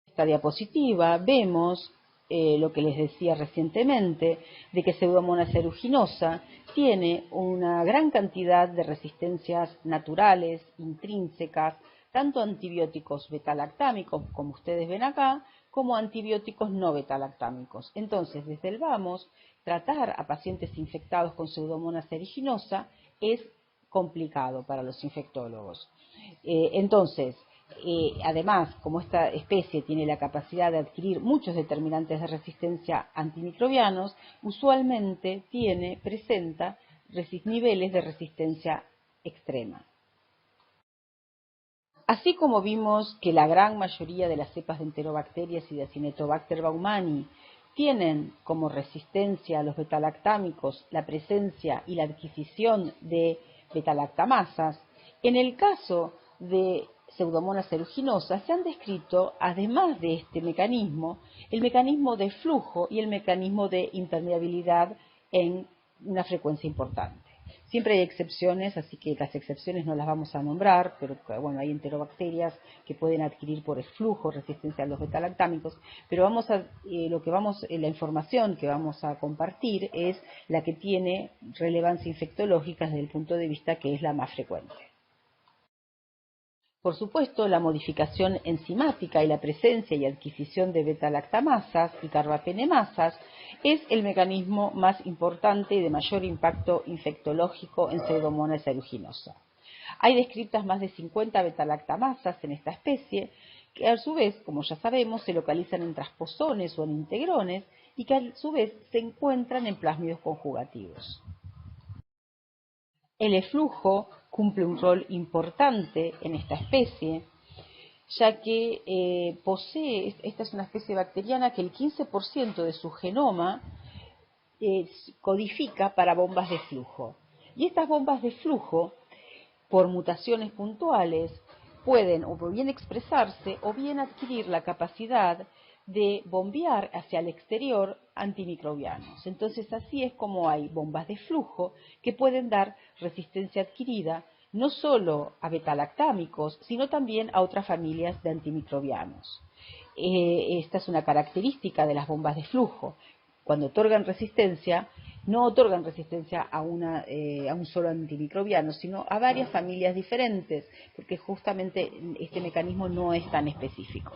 Esta diapositiva vemos lo que les decía recientemente, de que Pseudomonas aeruginosa tiene una gran cantidad de resistencias naturales, intrínsecas, tanto antibióticos betalactámicos, como ustedes ven acá, como antibióticos no betalactámicos. Entonces, desde el vamos, tratar a pacientes infectados con Pseudomonas aeruginosa es complicado para los infectólogos. Además, como esta especie tiene la capacidad de adquirir muchos determinantes de resistencia antimicrobianos, usualmente presenta niveles de resistencia extrema. Así como vimos que la gran mayoría de las cepas de enterobacterias y de Acinetobacter baumani tienen como resistencia a los betalactámicos la presencia y la adquisición de betalactamasas, en el caso de Pseudomonas aeruginosa se han descrito, además de este mecanismo, el mecanismo de flujo y el mecanismo de impermeabilidad en una frecuencia importante. Siempre hay excepciones, así que las excepciones no las vamos a nombrar, pero bueno, hay enterobacterias que pueden adquirir por el flujo resistencia a los betalactámicos, pero la información que vamos a compartir es la que tiene relevancia infectológica desde el punto de vista que es la más frecuente. Por supuesto, la modificación enzimática y la presencia y adquisición de beta-lactamasas y carbapenemasas es el mecanismo más importante y de mayor impacto infectológico en Pseudomonas aeruginosa. Hay descritas más de 50 beta-lactamasas en esta especie, que a su vez, como ya sabemos, se localizan en transposones o en integrones y que a su vez se encuentran en plásmidos conjugativos. El eflujo cumple un rol importante en esta especie, ya que esta es una especie bacteriana que el 15% de su genoma codifica para bombas de flujo. Y estas bombas de flujo, por mutaciones puntuales, pueden o bien expresarse o bien adquirir la capacidad de bombear hacia el exterior antimicrobianos. Entonces así es como hay bombas de flujo que pueden dar resistencia adquirida no solo a betalactámicos, sino también a otras familias de antimicrobianos. Esta es una característica de las bombas de flujo. Cuando otorgan resistencia, no otorgan resistencia a un solo antimicrobiano, sino a varias familias diferentes, porque justamente este mecanismo no es tan específico.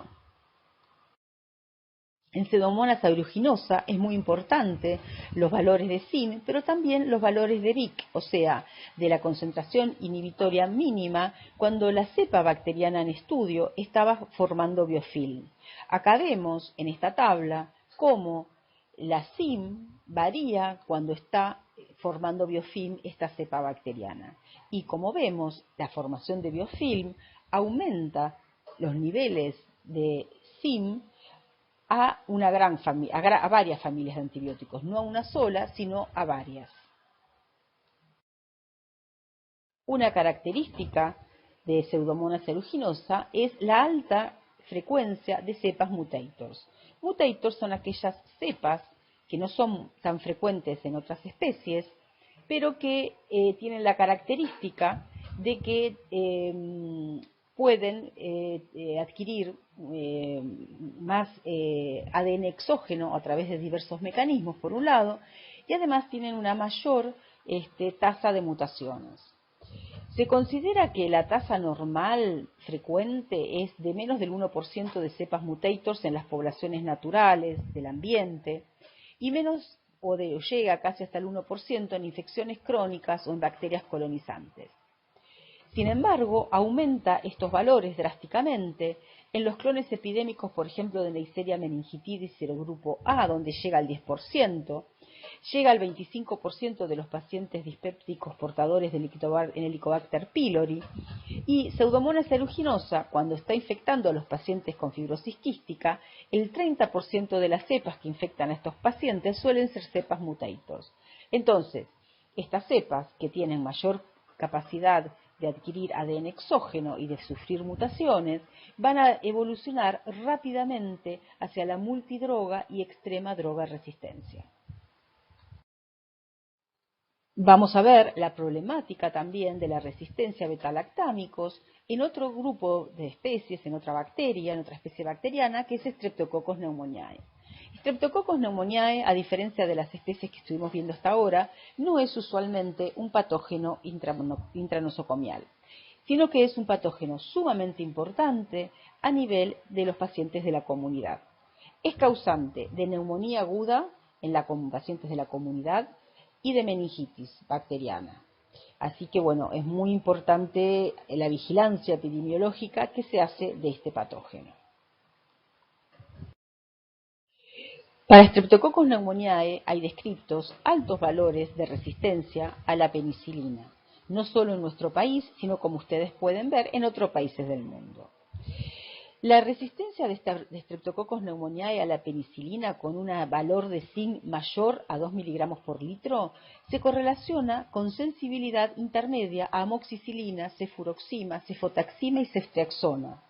En Pseudomonas aeruginosa es muy importante los valores de SIM, pero también los valores de Vic, o sea, de la concentración inhibitoria mínima cuando la cepa bacteriana en estudio estaba formando biofilm. Acá vemos en esta tabla cómo la SIM varía cuando está formando biofilm esta cepa bacteriana. Y como vemos, la formación de biofilm aumenta los niveles de SIM a varias familias de antibióticos, no a una sola, sino a varias. Una característica de Pseudomonas aeruginosa es la alta frecuencia de cepas mutators. Mutators son aquellas cepas que no son tan frecuentes en otras especies, pero que tienen la característica de que pueden adquirir más ADN exógeno a través de diversos mecanismos, por un lado, y además tienen una mayor tasa de mutaciones. Se considera que la tasa normal frecuente es de menos del 1% de cepas mutators en las poblaciones naturales del ambiente y menos o llega casi hasta el 1% en infecciones crónicas o en bacterias colonizantes. Sin embargo, aumenta estos valores drásticamente en los clones epidémicos, por ejemplo, de Neisseria meningitidis serogrupo A, donde llega al 10%, llega al 25% de los pacientes dispépticos portadores del Helicobacter pylori, y Pseudomonas aeruginosa, cuando está infectando a los pacientes con fibrosis quística, el 30% de las cepas que infectan a estos pacientes suelen ser cepas mutators. Entonces, estas cepas que tienen mayor capacidad de adquirir ADN exógeno y de sufrir mutaciones, van a evolucionar rápidamente hacia la multidroga y extrema droga resistencia. Vamos a ver la problemática también de la resistencia a betalactámicos en otro grupo de especies, en otra bacteria, en otra especie bacteriana, que es Streptococcus pneumoniae. Streptococcus pneumoniae, a diferencia de las especies que estuvimos viendo hasta ahora, no es usualmente un patógeno intranosocomial, sino que es un patógeno sumamente importante a nivel de los pacientes de la comunidad. Es causante de neumonía aguda en pacientes de la comunidad y de meningitis bacteriana. Así que bueno, es muy importante la vigilancia epidemiológica que se hace de este patógeno. Para Streptococcus pneumoniae hay descritos altos valores de resistencia a la penicilina, no solo en nuestro país, sino como ustedes pueden ver en otros países del mundo. La resistencia de Streptococcus pneumoniae a la penicilina con un valor de zinc mayor a 2 miligramos por litro se correlaciona con sensibilidad intermedia a amoxicilina, cefuroxima, cefotaxima y ceftriaxona.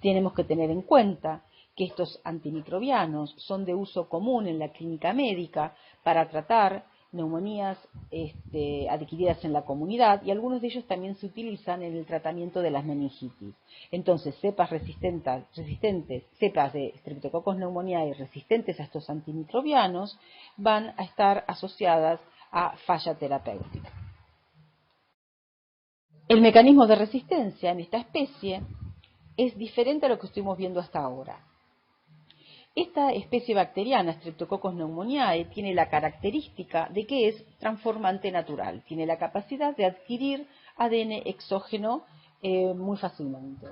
Tenemos que tener en cuenta que estos antimicrobianos son de uso común en la clínica médica para tratar neumonías adquiridas en la comunidad, y algunos de ellos también se utilizan en el tratamiento de las meningitis. Entonces, cepas resistentes, cepas de Streptococcus pneumoniae resistentes a estos antimicrobianos van a estar asociadas a falla terapéutica. El mecanismo de resistencia en esta especie es diferente a lo que estuvimos viendo hasta ahora. Esta especie bacteriana, Streptococcus pneumoniae, tiene la característica de que es transformante natural, tiene la capacidad de adquirir ADN exógeno muy fácilmente.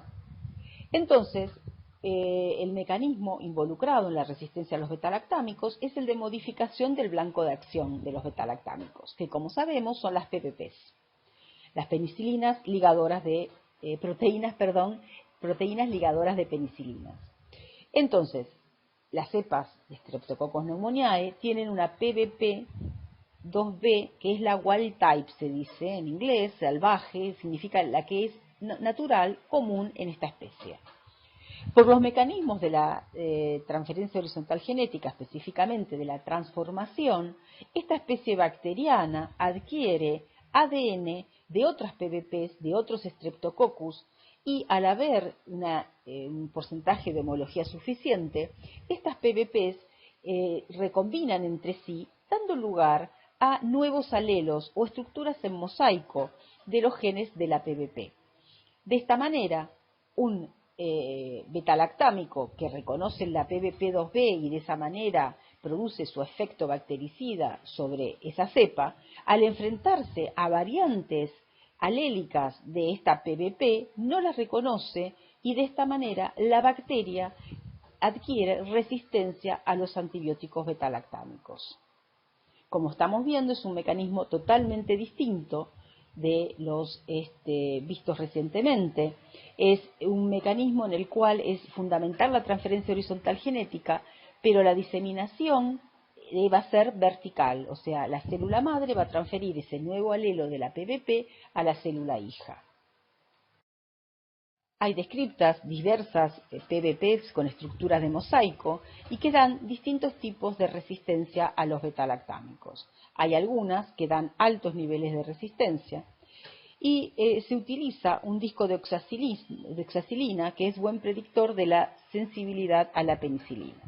Entonces, el mecanismo involucrado en la resistencia a los betalactámicos es el de modificación del blanco de acción de los betalactámicos, que como sabemos son las PPPs, las penicilinas ligadoras de proteínas ligadoras de penicilinas. Entonces, las cepas de Streptococcus pneumoniae tienen una PBP2B, que es la wild type, se dice en inglés, salvaje, significa la que es natural, común en esta especie. Por los mecanismos de la transferencia horizontal genética, específicamente de la transformación, esta especie bacteriana adquiere ADN de otras PBPs, de otros Streptococcus, y al haber un porcentaje de homología suficiente, estas PBPs recombinan entre sí, dando lugar a nuevos alelos o estructuras en mosaico de los genes de la PBP. De esta manera, un betalactámico que reconoce la PBP2B y de esa manera produce su efecto bactericida sobre esa cepa, al enfrentarse a variantes alélicas de esta PBP, no las reconoce y de esta manera la bacteria adquiere resistencia a los antibióticos betalactámicos. Como estamos viendo, es un mecanismo totalmente distinto de los vistos recientemente. Es un mecanismo en el cual es fundamental la transferencia horizontal genética, pero la diseminación va a ser vertical, o sea, la célula madre va a transferir ese nuevo alelo de la PBP a la célula hija. Hay descritas diversas PBPs con estructuras de mosaico y que dan distintos tipos de resistencia a los betalactámicos. Hay algunas que dan altos niveles de resistencia y se utiliza un disco de oxacilina que es buen predictor de la sensibilidad a la penicilina.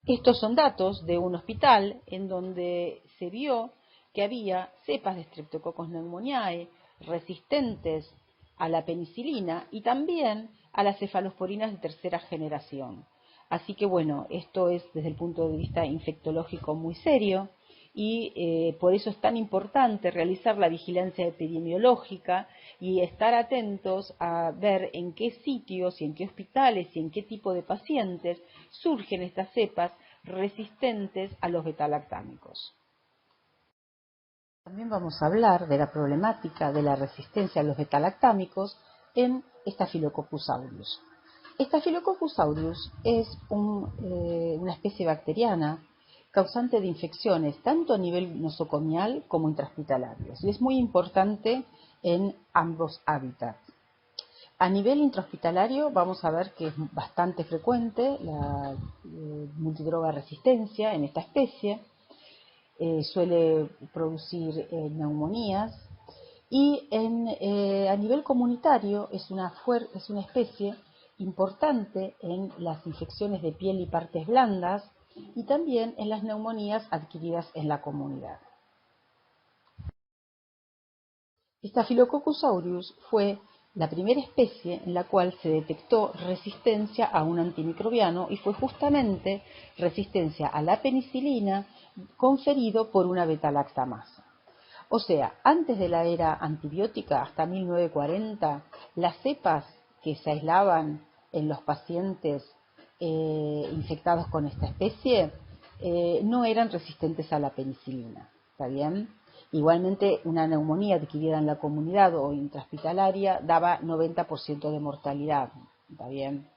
Estos son datos de un hospital en donde se vio que había cepas de Streptococcus pneumoniae resistentes a la penicilina y también a las cefalosporinas de tercera generación. Así que bueno, esto es desde el punto de vista infectológico muy serio y por eso es tan importante realizar la vigilancia epidemiológica y estar atentos a ver en qué sitios y en qué hospitales y en qué tipo de pacientes surgen estas cepas resistentes a los betalactámicos. También vamos a hablar de la problemática de la resistencia a los betalactámicos en Staphylococcus aureus. Staphylococcus aureus es una especie bacteriana causante de infecciones tanto a nivel nosocomial como intrahospitalarios y es muy importante en ambos hábitats. A nivel intrahospitalario vamos a ver que es bastante frecuente la multidroga resistencia en esta especie. Suele producir neumonías y a nivel comunitario es una especie importante en las infecciones de piel y partes blandas y también en las neumonías adquiridas en la comunidad. Staphylococcus aureus fue la primera especie en la cual se detectó resistencia a un antimicrobiano y fue justamente resistencia a la penicilina conferido por una beta-lactamasa. O sea, antes de la era antibiótica, hasta 1940, las cepas que se aislaban en los pacientes infectados con esta especie no eran resistentes a la penicilina. ¿Está bien? Igualmente, una neumonía adquirida en la comunidad o intrahospitalaria daba 90% de mortalidad. ¿Está bien?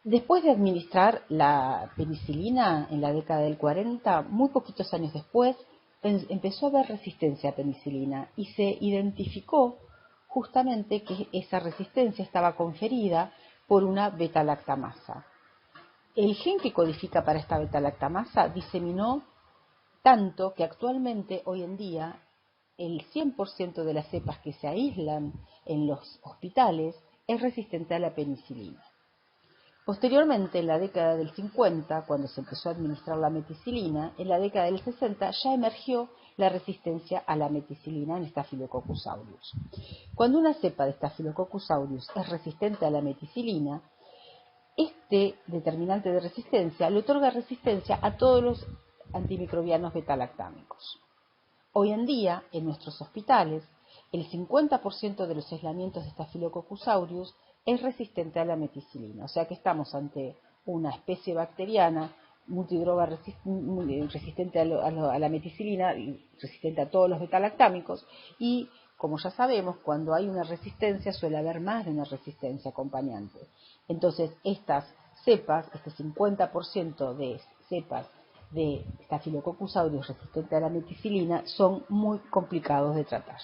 Después de administrar la penicilina en la década del 40, muy poquitos años después, empezó a haber resistencia a penicilina y se identificó justamente que esa resistencia estaba conferida por una beta-lactamasa. El gen que codifica para esta beta-lactamasa diseminó tanto que actualmente, hoy en día, el 100% de las cepas que se aíslan en los hospitales es resistente a la penicilina. Posteriormente, en la década del 50, cuando se empezó a administrar la meticilina, en la década del 60 ya emergió la resistencia a la meticilina en Staphylococcus aureus. Cuando una cepa de Staphylococcus aureus es resistente a la meticilina, este determinante de resistencia le otorga resistencia a todos los antimicrobianos betalactámicos. Hoy en día, en nuestros hospitales, el 50% de los aislamientos de Staphylococcus aureus es resistente a la meticilina, o sea que estamos ante una especie bacteriana multidroga resistente a la meticilina y resistente a todos los betalactámicos y, como ya sabemos, cuando hay una resistencia suele haber más de una resistencia acompañante. Entonces, estas cepas, este 50% de cepas de Staphylococcus aureus resistente a la meticilina son muy complicados de tratar.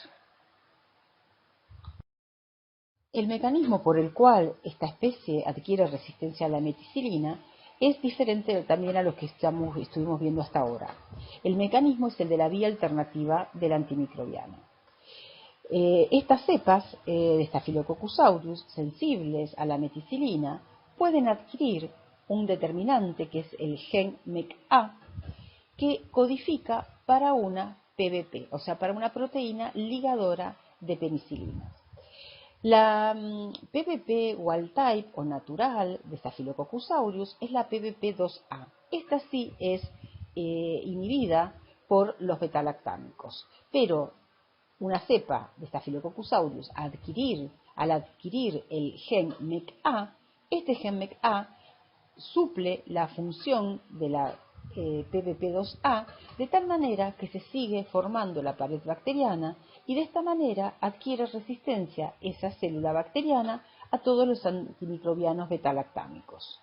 El mecanismo por el cual esta especie adquiere resistencia a la meticilina es diferente también a lo que estuvimos viendo hasta ahora. El mecanismo es el de la vía alternativa del antimicrobiano. Estas cepas de Staphylococcus aureus sensibles a la meticilina pueden adquirir un determinante que es el gen MECA que codifica para una PBP, o sea, para una proteína ligadora de penicilina. La PBP wild type o natural de Staphylococcus aureus es la PBP2A. Esta sí es inhibida por los betalactámicos, pero una cepa de Staphylococcus aureus al adquirir el gen MECA, este gen MECA suple la función de la PBP2A de tal manera que se sigue formando la pared bacteriana y de esta manera adquiere resistencia esa célula bacteriana a todos los antimicrobianos betalactámicos.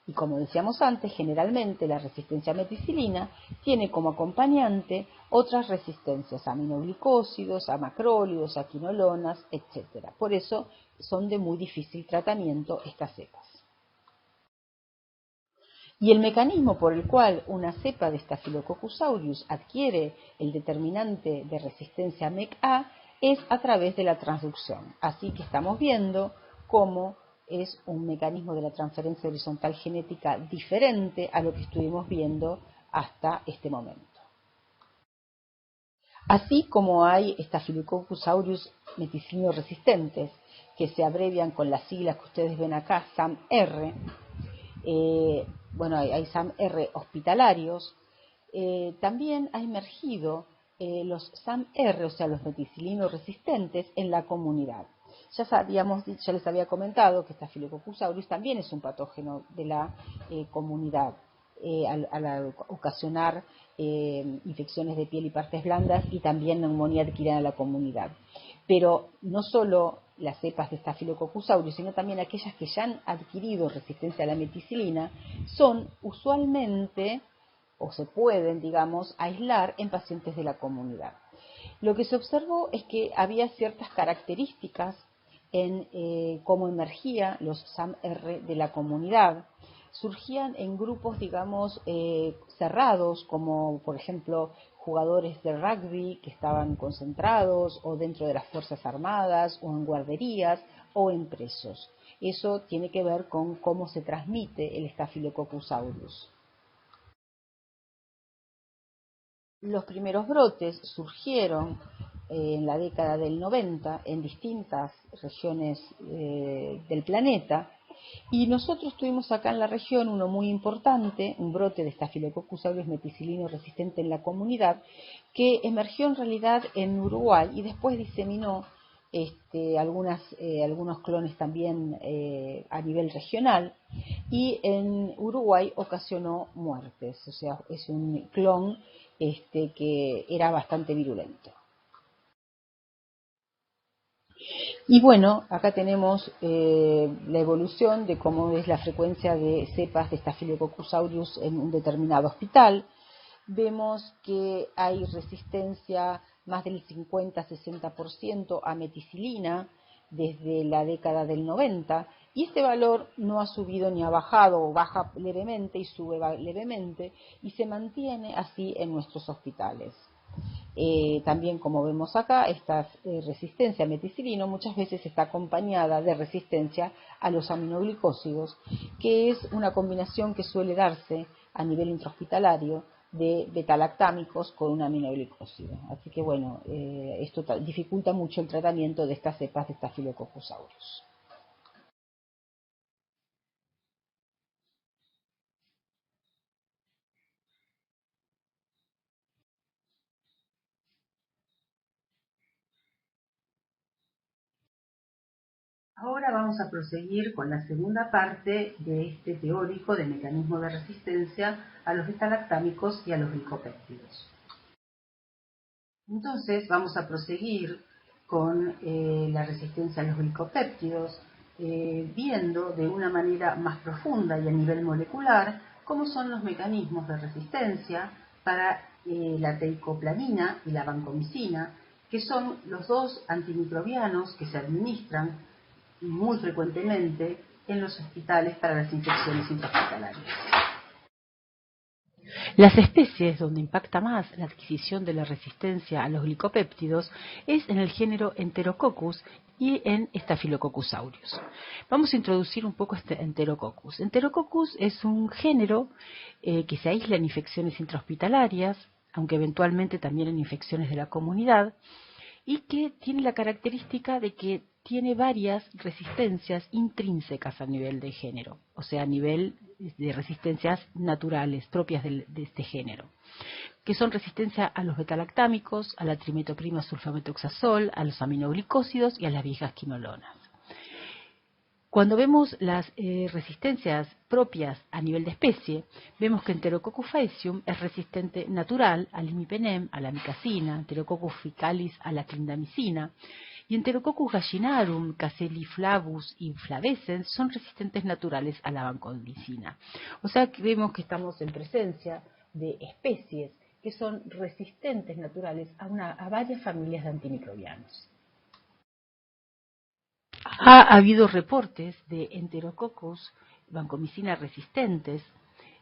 Y como decíamos antes, generalmente la resistencia a meticilina tiene como acompañante otras resistencias a aminoglicósidos, a macrólidos, a quinolonas, etc. Por eso son de muy difícil tratamiento estas cepas. Y el mecanismo por el cual una cepa de Staphylococcus aureus adquiere el determinante de resistencia a MEC-A es a través de la transducción. Así que estamos viendo cómo es un mecanismo de la transferencia horizontal genética diferente a lo que estuvimos viendo hasta este momento. Así como hay Staphylococcus aureus meticilino resistentes, que se abrevian con las siglas que ustedes ven acá, SAM-R, hay SAM-R hospitalarios, también ha emergido los SAM-R, o sea, los meticilinos resistentes, en la comunidad. Ya les había comentado que Staphylococcus aureus también es un patógeno de la comunidad, al ocasionar infecciones de piel y partes blandas y también neumonía adquirida en la comunidad. Pero no solo las cepas de Staphylococcus aureus, sino también aquellas que ya han adquirido resistencia a la meticilina, son usualmente, o se pueden, digamos, aislar en pacientes de la comunidad. Lo que se observó es que había ciertas características en cómo emergían los SAM-R de la comunidad. Surgían en grupos, digamos, cerrados, como por ejemplo jugadores de rugby que estaban concentrados, o dentro de las Fuerzas Armadas, o en guarderías, o en presos. Eso tiene que ver con cómo se transmite el Staphylococcus aureus. Los primeros brotes surgieron en la década del 90 en distintas regiones del planeta, y nosotros tuvimos acá en la región uno muy importante, un brote de Staphylococcus aureus meticilino resistente en la comunidad, que emergió en realidad en Uruguay y después diseminó algunos clones también a nivel regional, y en Uruguay ocasionó muertes, o sea, es un clon que era bastante virulento. Y bueno, acá tenemos la evolución de cómo es la frecuencia de cepas de Staphylococcus aureus en un determinado hospital. Vemos que hay resistencia más del 50-60% a meticilina desde la década del 90, y este valor no ha subido ni ha bajado, o baja levemente y sube levemente, y se mantiene así en nuestros hospitales. También, como vemos acá, esta resistencia a meticilino muchas veces está acompañada de resistencia a los aminoglicósidos, que es una combinación que suele darse a nivel intrahospitalario de betalactámicos con un aminoglicósido. Así que bueno, esto dificulta mucho el tratamiento de estas cepas de Staphylococcus aureus. Ahora vamos a proseguir con la segunda parte de este teórico de mecanismo de resistencia a los betalactámicos y a los glicopéptidos. Entonces vamos a proseguir con la resistencia a los glicopéptidos, viendo de una manera más profunda y a nivel molecular cómo son los mecanismos de resistencia para la teicoplanina y la vancomicina, que son los dos antimicrobianos que se administran muy frecuentemente en los hospitales para las infecciones intrahospitalarias. Las especies donde impacta más la adquisición de la resistencia a los glicopéptidos es en el género Enterococcus y en Staphylococcus aureus. Vamos a introducir un poco este Enterococcus. Enterococcus es un género que se aísla en infecciones intrahospitalarias, aunque eventualmente también en infecciones de la comunidad, y que tiene la característica de que tiene varias resistencias intrínsecas a nivel de género, o sea, a nivel de resistencias naturales propias de este género, que son resistencia a los betalactámicos, a la trimetoprima sulfametoxazol, a los aminoglicósidos y a las viejas quinolonas. Cuando vemos las resistencias propias a nivel de especie, vemos que Enterococcus faecium es resistente natural al imipenem, a la amicacina, Enterococcus faecalis a la clindamicina, Y Enterococcus gallinarum, Caseliflavus y flavescens son resistentes naturales a la vancomicina. O sea que vemos que estamos en presencia de especies que son resistentes naturales a varias familias de antimicrobianos. Ha habido reportes de Enterococcus vancomicina resistentes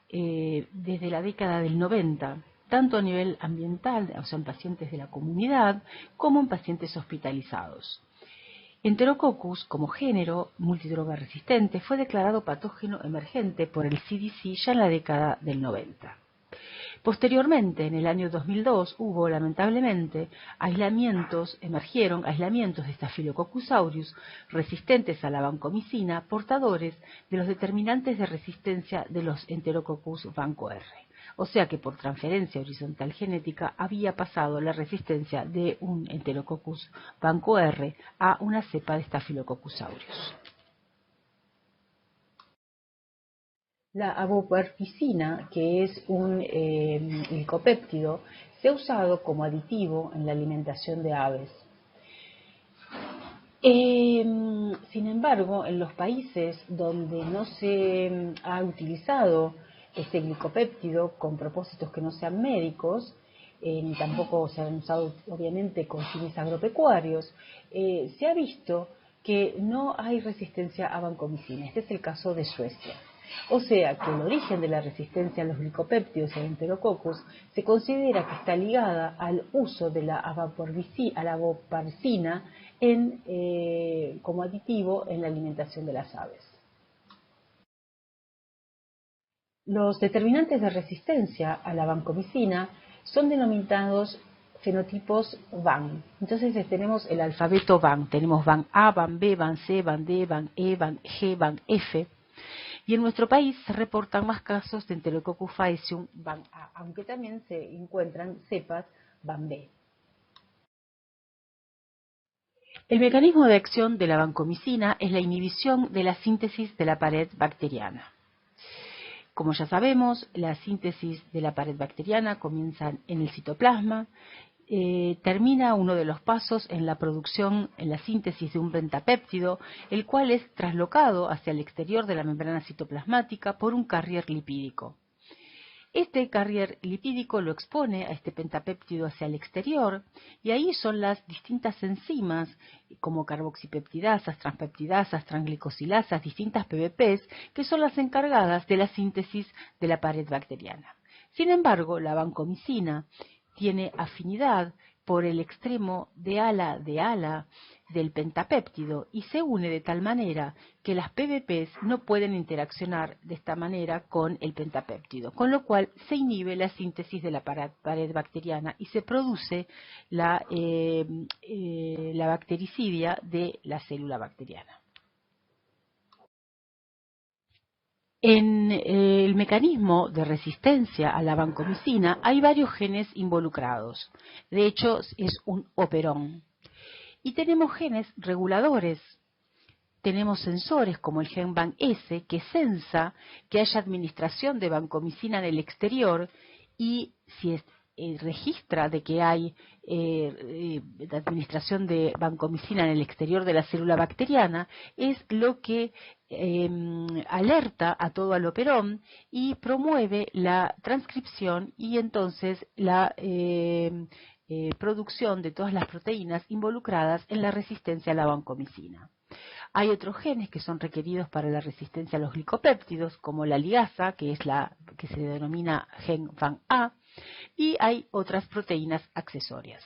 desde la década del 90, tanto a nivel ambiental, o sea, en pacientes de la comunidad, como en pacientes hospitalizados. Enterococcus, como género multidroga resistente, fue declarado patógeno emergente por el CDC ya en la década del 90. Posteriormente, en el año 2002, hubo lamentablemente emergieron aislamientos de Staphylococcus aureus resistentes a la vancomicina, portadores de los determinantes de resistencia de los Enterococcus vanco-R. O sea que por transferencia horizontal genética había pasado la resistencia de un Enterococcus vanco-R a una cepa de Staphylococcus aureus. La avoparcina, que es un glicopéptido, se ha usado como aditivo en la alimentación de aves. Sin embargo, en los países donde no se ha utilizado este glicopéptido con propósitos que no sean médicos, ni tampoco se han usado obviamente con fines agropecuarios, se ha visto que no hay resistencia a vancomicina. Este es el caso de Suecia. O sea que el origen de la resistencia a los glicopéptidos y al Enterococcus se considera que está ligada al uso de la avoparcina como aditivo en la alimentación de las aves. Los determinantes de resistencia a la vancomicina son denominados fenotipos VAN. Entonces tenemos el alfabeto VAN. Tenemos VAN A, VAN B, VAN C, VAN D, VAN E, VAN G, VAN F. Y en nuestro país se reportan más casos de Enterococcus faecium VAN A, aunque también se encuentran cepas VAN B. El mecanismo de acción de la vancomicina es la inhibición de la síntesis de la pared bacteriana. Como ya sabemos, la síntesis de la pared bacteriana comienza en el citoplasma, termina uno de los pasos en la producción, en la síntesis de un pentapéptido, el cual es traslocado hacia el exterior de la membrana citoplasmática por un carrier lipídico. Este carrier lipídico lo expone a este pentapéptido hacia el exterior y ahí son las distintas enzimas como carboxipeptidasas, transpeptidasas, transglicosilasas, distintas PBPs que son las encargadas de la síntesis de la pared bacteriana. Sin embargo, la vancomicina tiene afinidad por el extremo de ala del pentapéptido y se une de tal manera que las PBPs no pueden interaccionar de esta manera con el pentapéptido, con lo cual se inhibe la síntesis de la pared bacteriana y se produce la bactericidia de la célula bacteriana. En el mecanismo de resistencia a la vancomicina hay varios genes involucrados. De hecho, es un operón. Y tenemos genes reguladores. Tenemos sensores como el gen VAN-S que sensa que haya administración de vancomicina en el exterior y si registra de que hay administración de vancomicina en el exterior de la célula bacteriana, es lo que alerta a todo al operón y promueve la transcripción y entonces la producción de todas las proteínas involucradas en la resistencia a la vancomicina. Hay otros genes que son requeridos para la resistencia a los glicopéptidos, como la ligasa, que es la que se denomina gen VAN-A, y hay otras proteínas accesorias.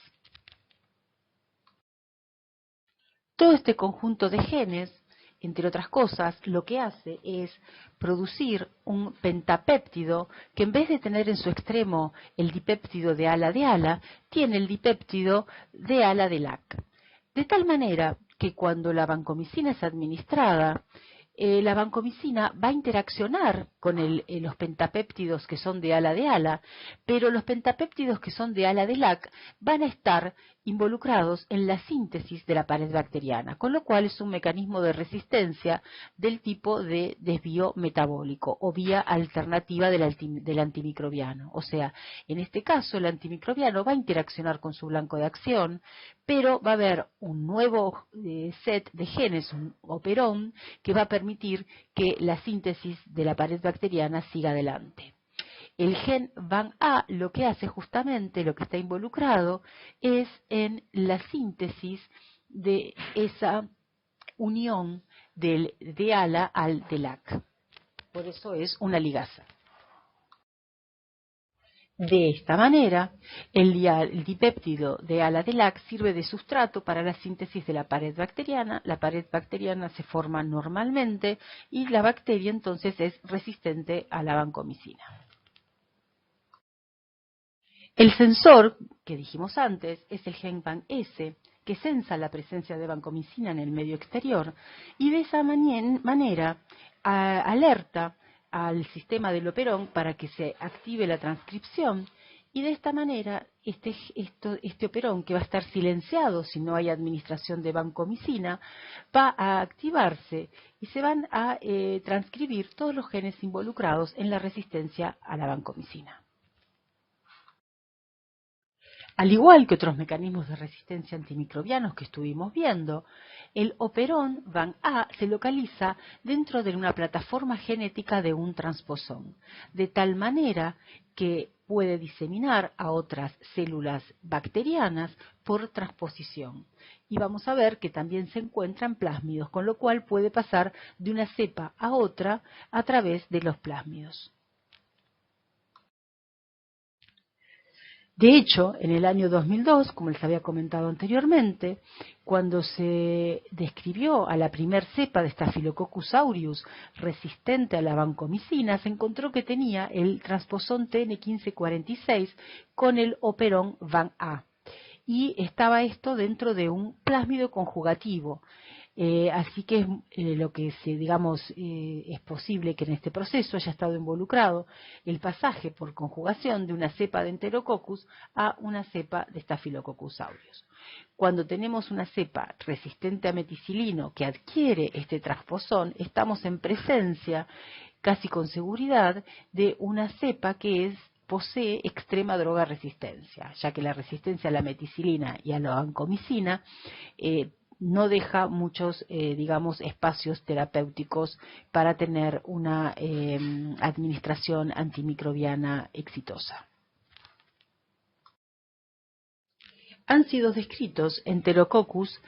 Todo este conjunto de genes, entre otras cosas, lo que hace es producir un pentapéptido que en vez de tener en su extremo el dipéptido de ala, tiene el dipéptido de ala de LAC. De tal manera que cuando la vancomicina es administrada, la vancomicina va a interaccionar con los pentapéptidos que son de ala, pero los pentapéptidos que son de ala de LAC van a estar involucrados en la síntesis de la pared bacteriana, con lo cual es un mecanismo de resistencia del tipo de desvío metabólico o vía alternativa del antimicrobiano. O sea, en este caso el antimicrobiano va a interaccionar con su blanco de acción, pero va a haber un nuevo set de genes, un operón, que va a permitir que la síntesis de la pared bacteriana siga adelante. El gen VAN-A lo que hace justamente, lo que está involucrado, es en la síntesis de esa unión de ALA al DELAC. Por eso es una ligasa. De esta manera, el dipéptido de ALA-DELAC sirve de sustrato para la síntesis de la pared bacteriana. La pared bacteriana se forma normalmente y la bacteria entonces es resistente a la vancomicina. El sensor, que dijimos antes, es el gen VAN-S, que sensa la presencia de vancomicina en el medio exterior y de esa manera alerta al sistema del operón para que se active la transcripción y de esta manera este operón, que va a estar silenciado si no hay administración de vancomicina, va a activarse y se van a transcribir todos los genes involucrados en la resistencia a la vancomicina. Al igual que otros mecanismos de resistencia antimicrobianos que estuvimos viendo, el operón VAN-A se localiza dentro de una plataforma genética de un transposón, de tal manera que puede diseminar a otras células bacterianas por transposición. Y vamos a ver que también se encuentran plásmidos, con lo cual puede pasar de una cepa a otra a través de los plásmidos. De hecho, en el año 2002, como les había comentado anteriormente, cuando se describió a la primer cepa de Staphylococcus aureus resistente a la vancomicina, se encontró que tenía el transposón TN1546 con el operón VAN-A. Y estaba esto dentro de un plásmido conjugativo. Así que lo que es posible que en este proceso haya estado involucrado el pasaje por conjugación de una cepa de Enterococcus a una cepa de Staphylococcus aureus. Cuando tenemos una cepa resistente a meticilino que adquiere este transposón, estamos en presencia, casi con seguridad, de una cepa que posee extrema droga resistencia, ya que la resistencia a la meticilina y a la vancomicina no deja muchos, espacios terapéuticos para tener una administración antimicrobiana exitosa. Han sido descritos Enterococcus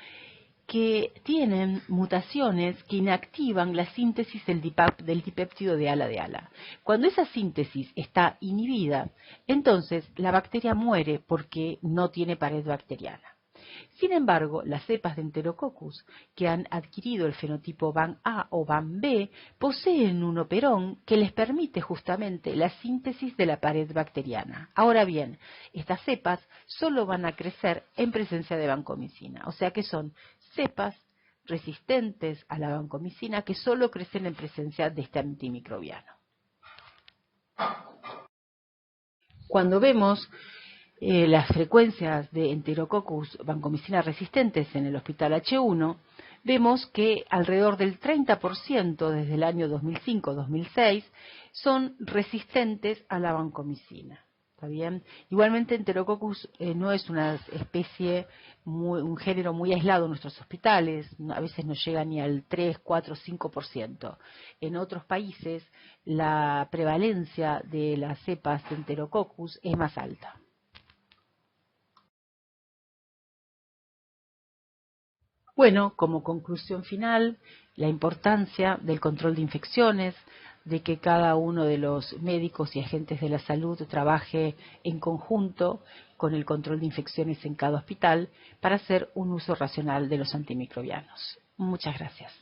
que tienen mutaciones que inactivan la síntesis del dipéptido de ALA. Cuando esa síntesis está inhibida, entonces la bacteria muere porque no tiene pared bacteriana. Sin embargo, las cepas de Enterococcus que han adquirido el fenotipo VAN-A o VAN-B poseen un operón que les permite justamente la síntesis de la pared bacteriana. Ahora bien, estas cepas solo van a crecer en presencia de vancomicina, o sea que son cepas resistentes a la vancomicina que solo crecen en presencia de este antimicrobiano. Cuando vemos las frecuencias de Enterococcus vancomicina resistentes en el hospital H1, vemos que alrededor del 30% desde el año 2005-2006 son resistentes a la vancomicina. ¿Está bien? Igualmente Enterococcus no es una especie, un género muy aislado en nuestros hospitales, a veces no llega ni al 3, 4, 5%. En otros países la prevalencia de las cepas de Enterococcus es más alta. Bueno, como conclusión final, la importancia del control de infecciones, de que cada uno de los médicos y agentes de la salud trabaje en conjunto con el control de infecciones en cada hospital para hacer un uso racional de los antimicrobianos. Muchas gracias.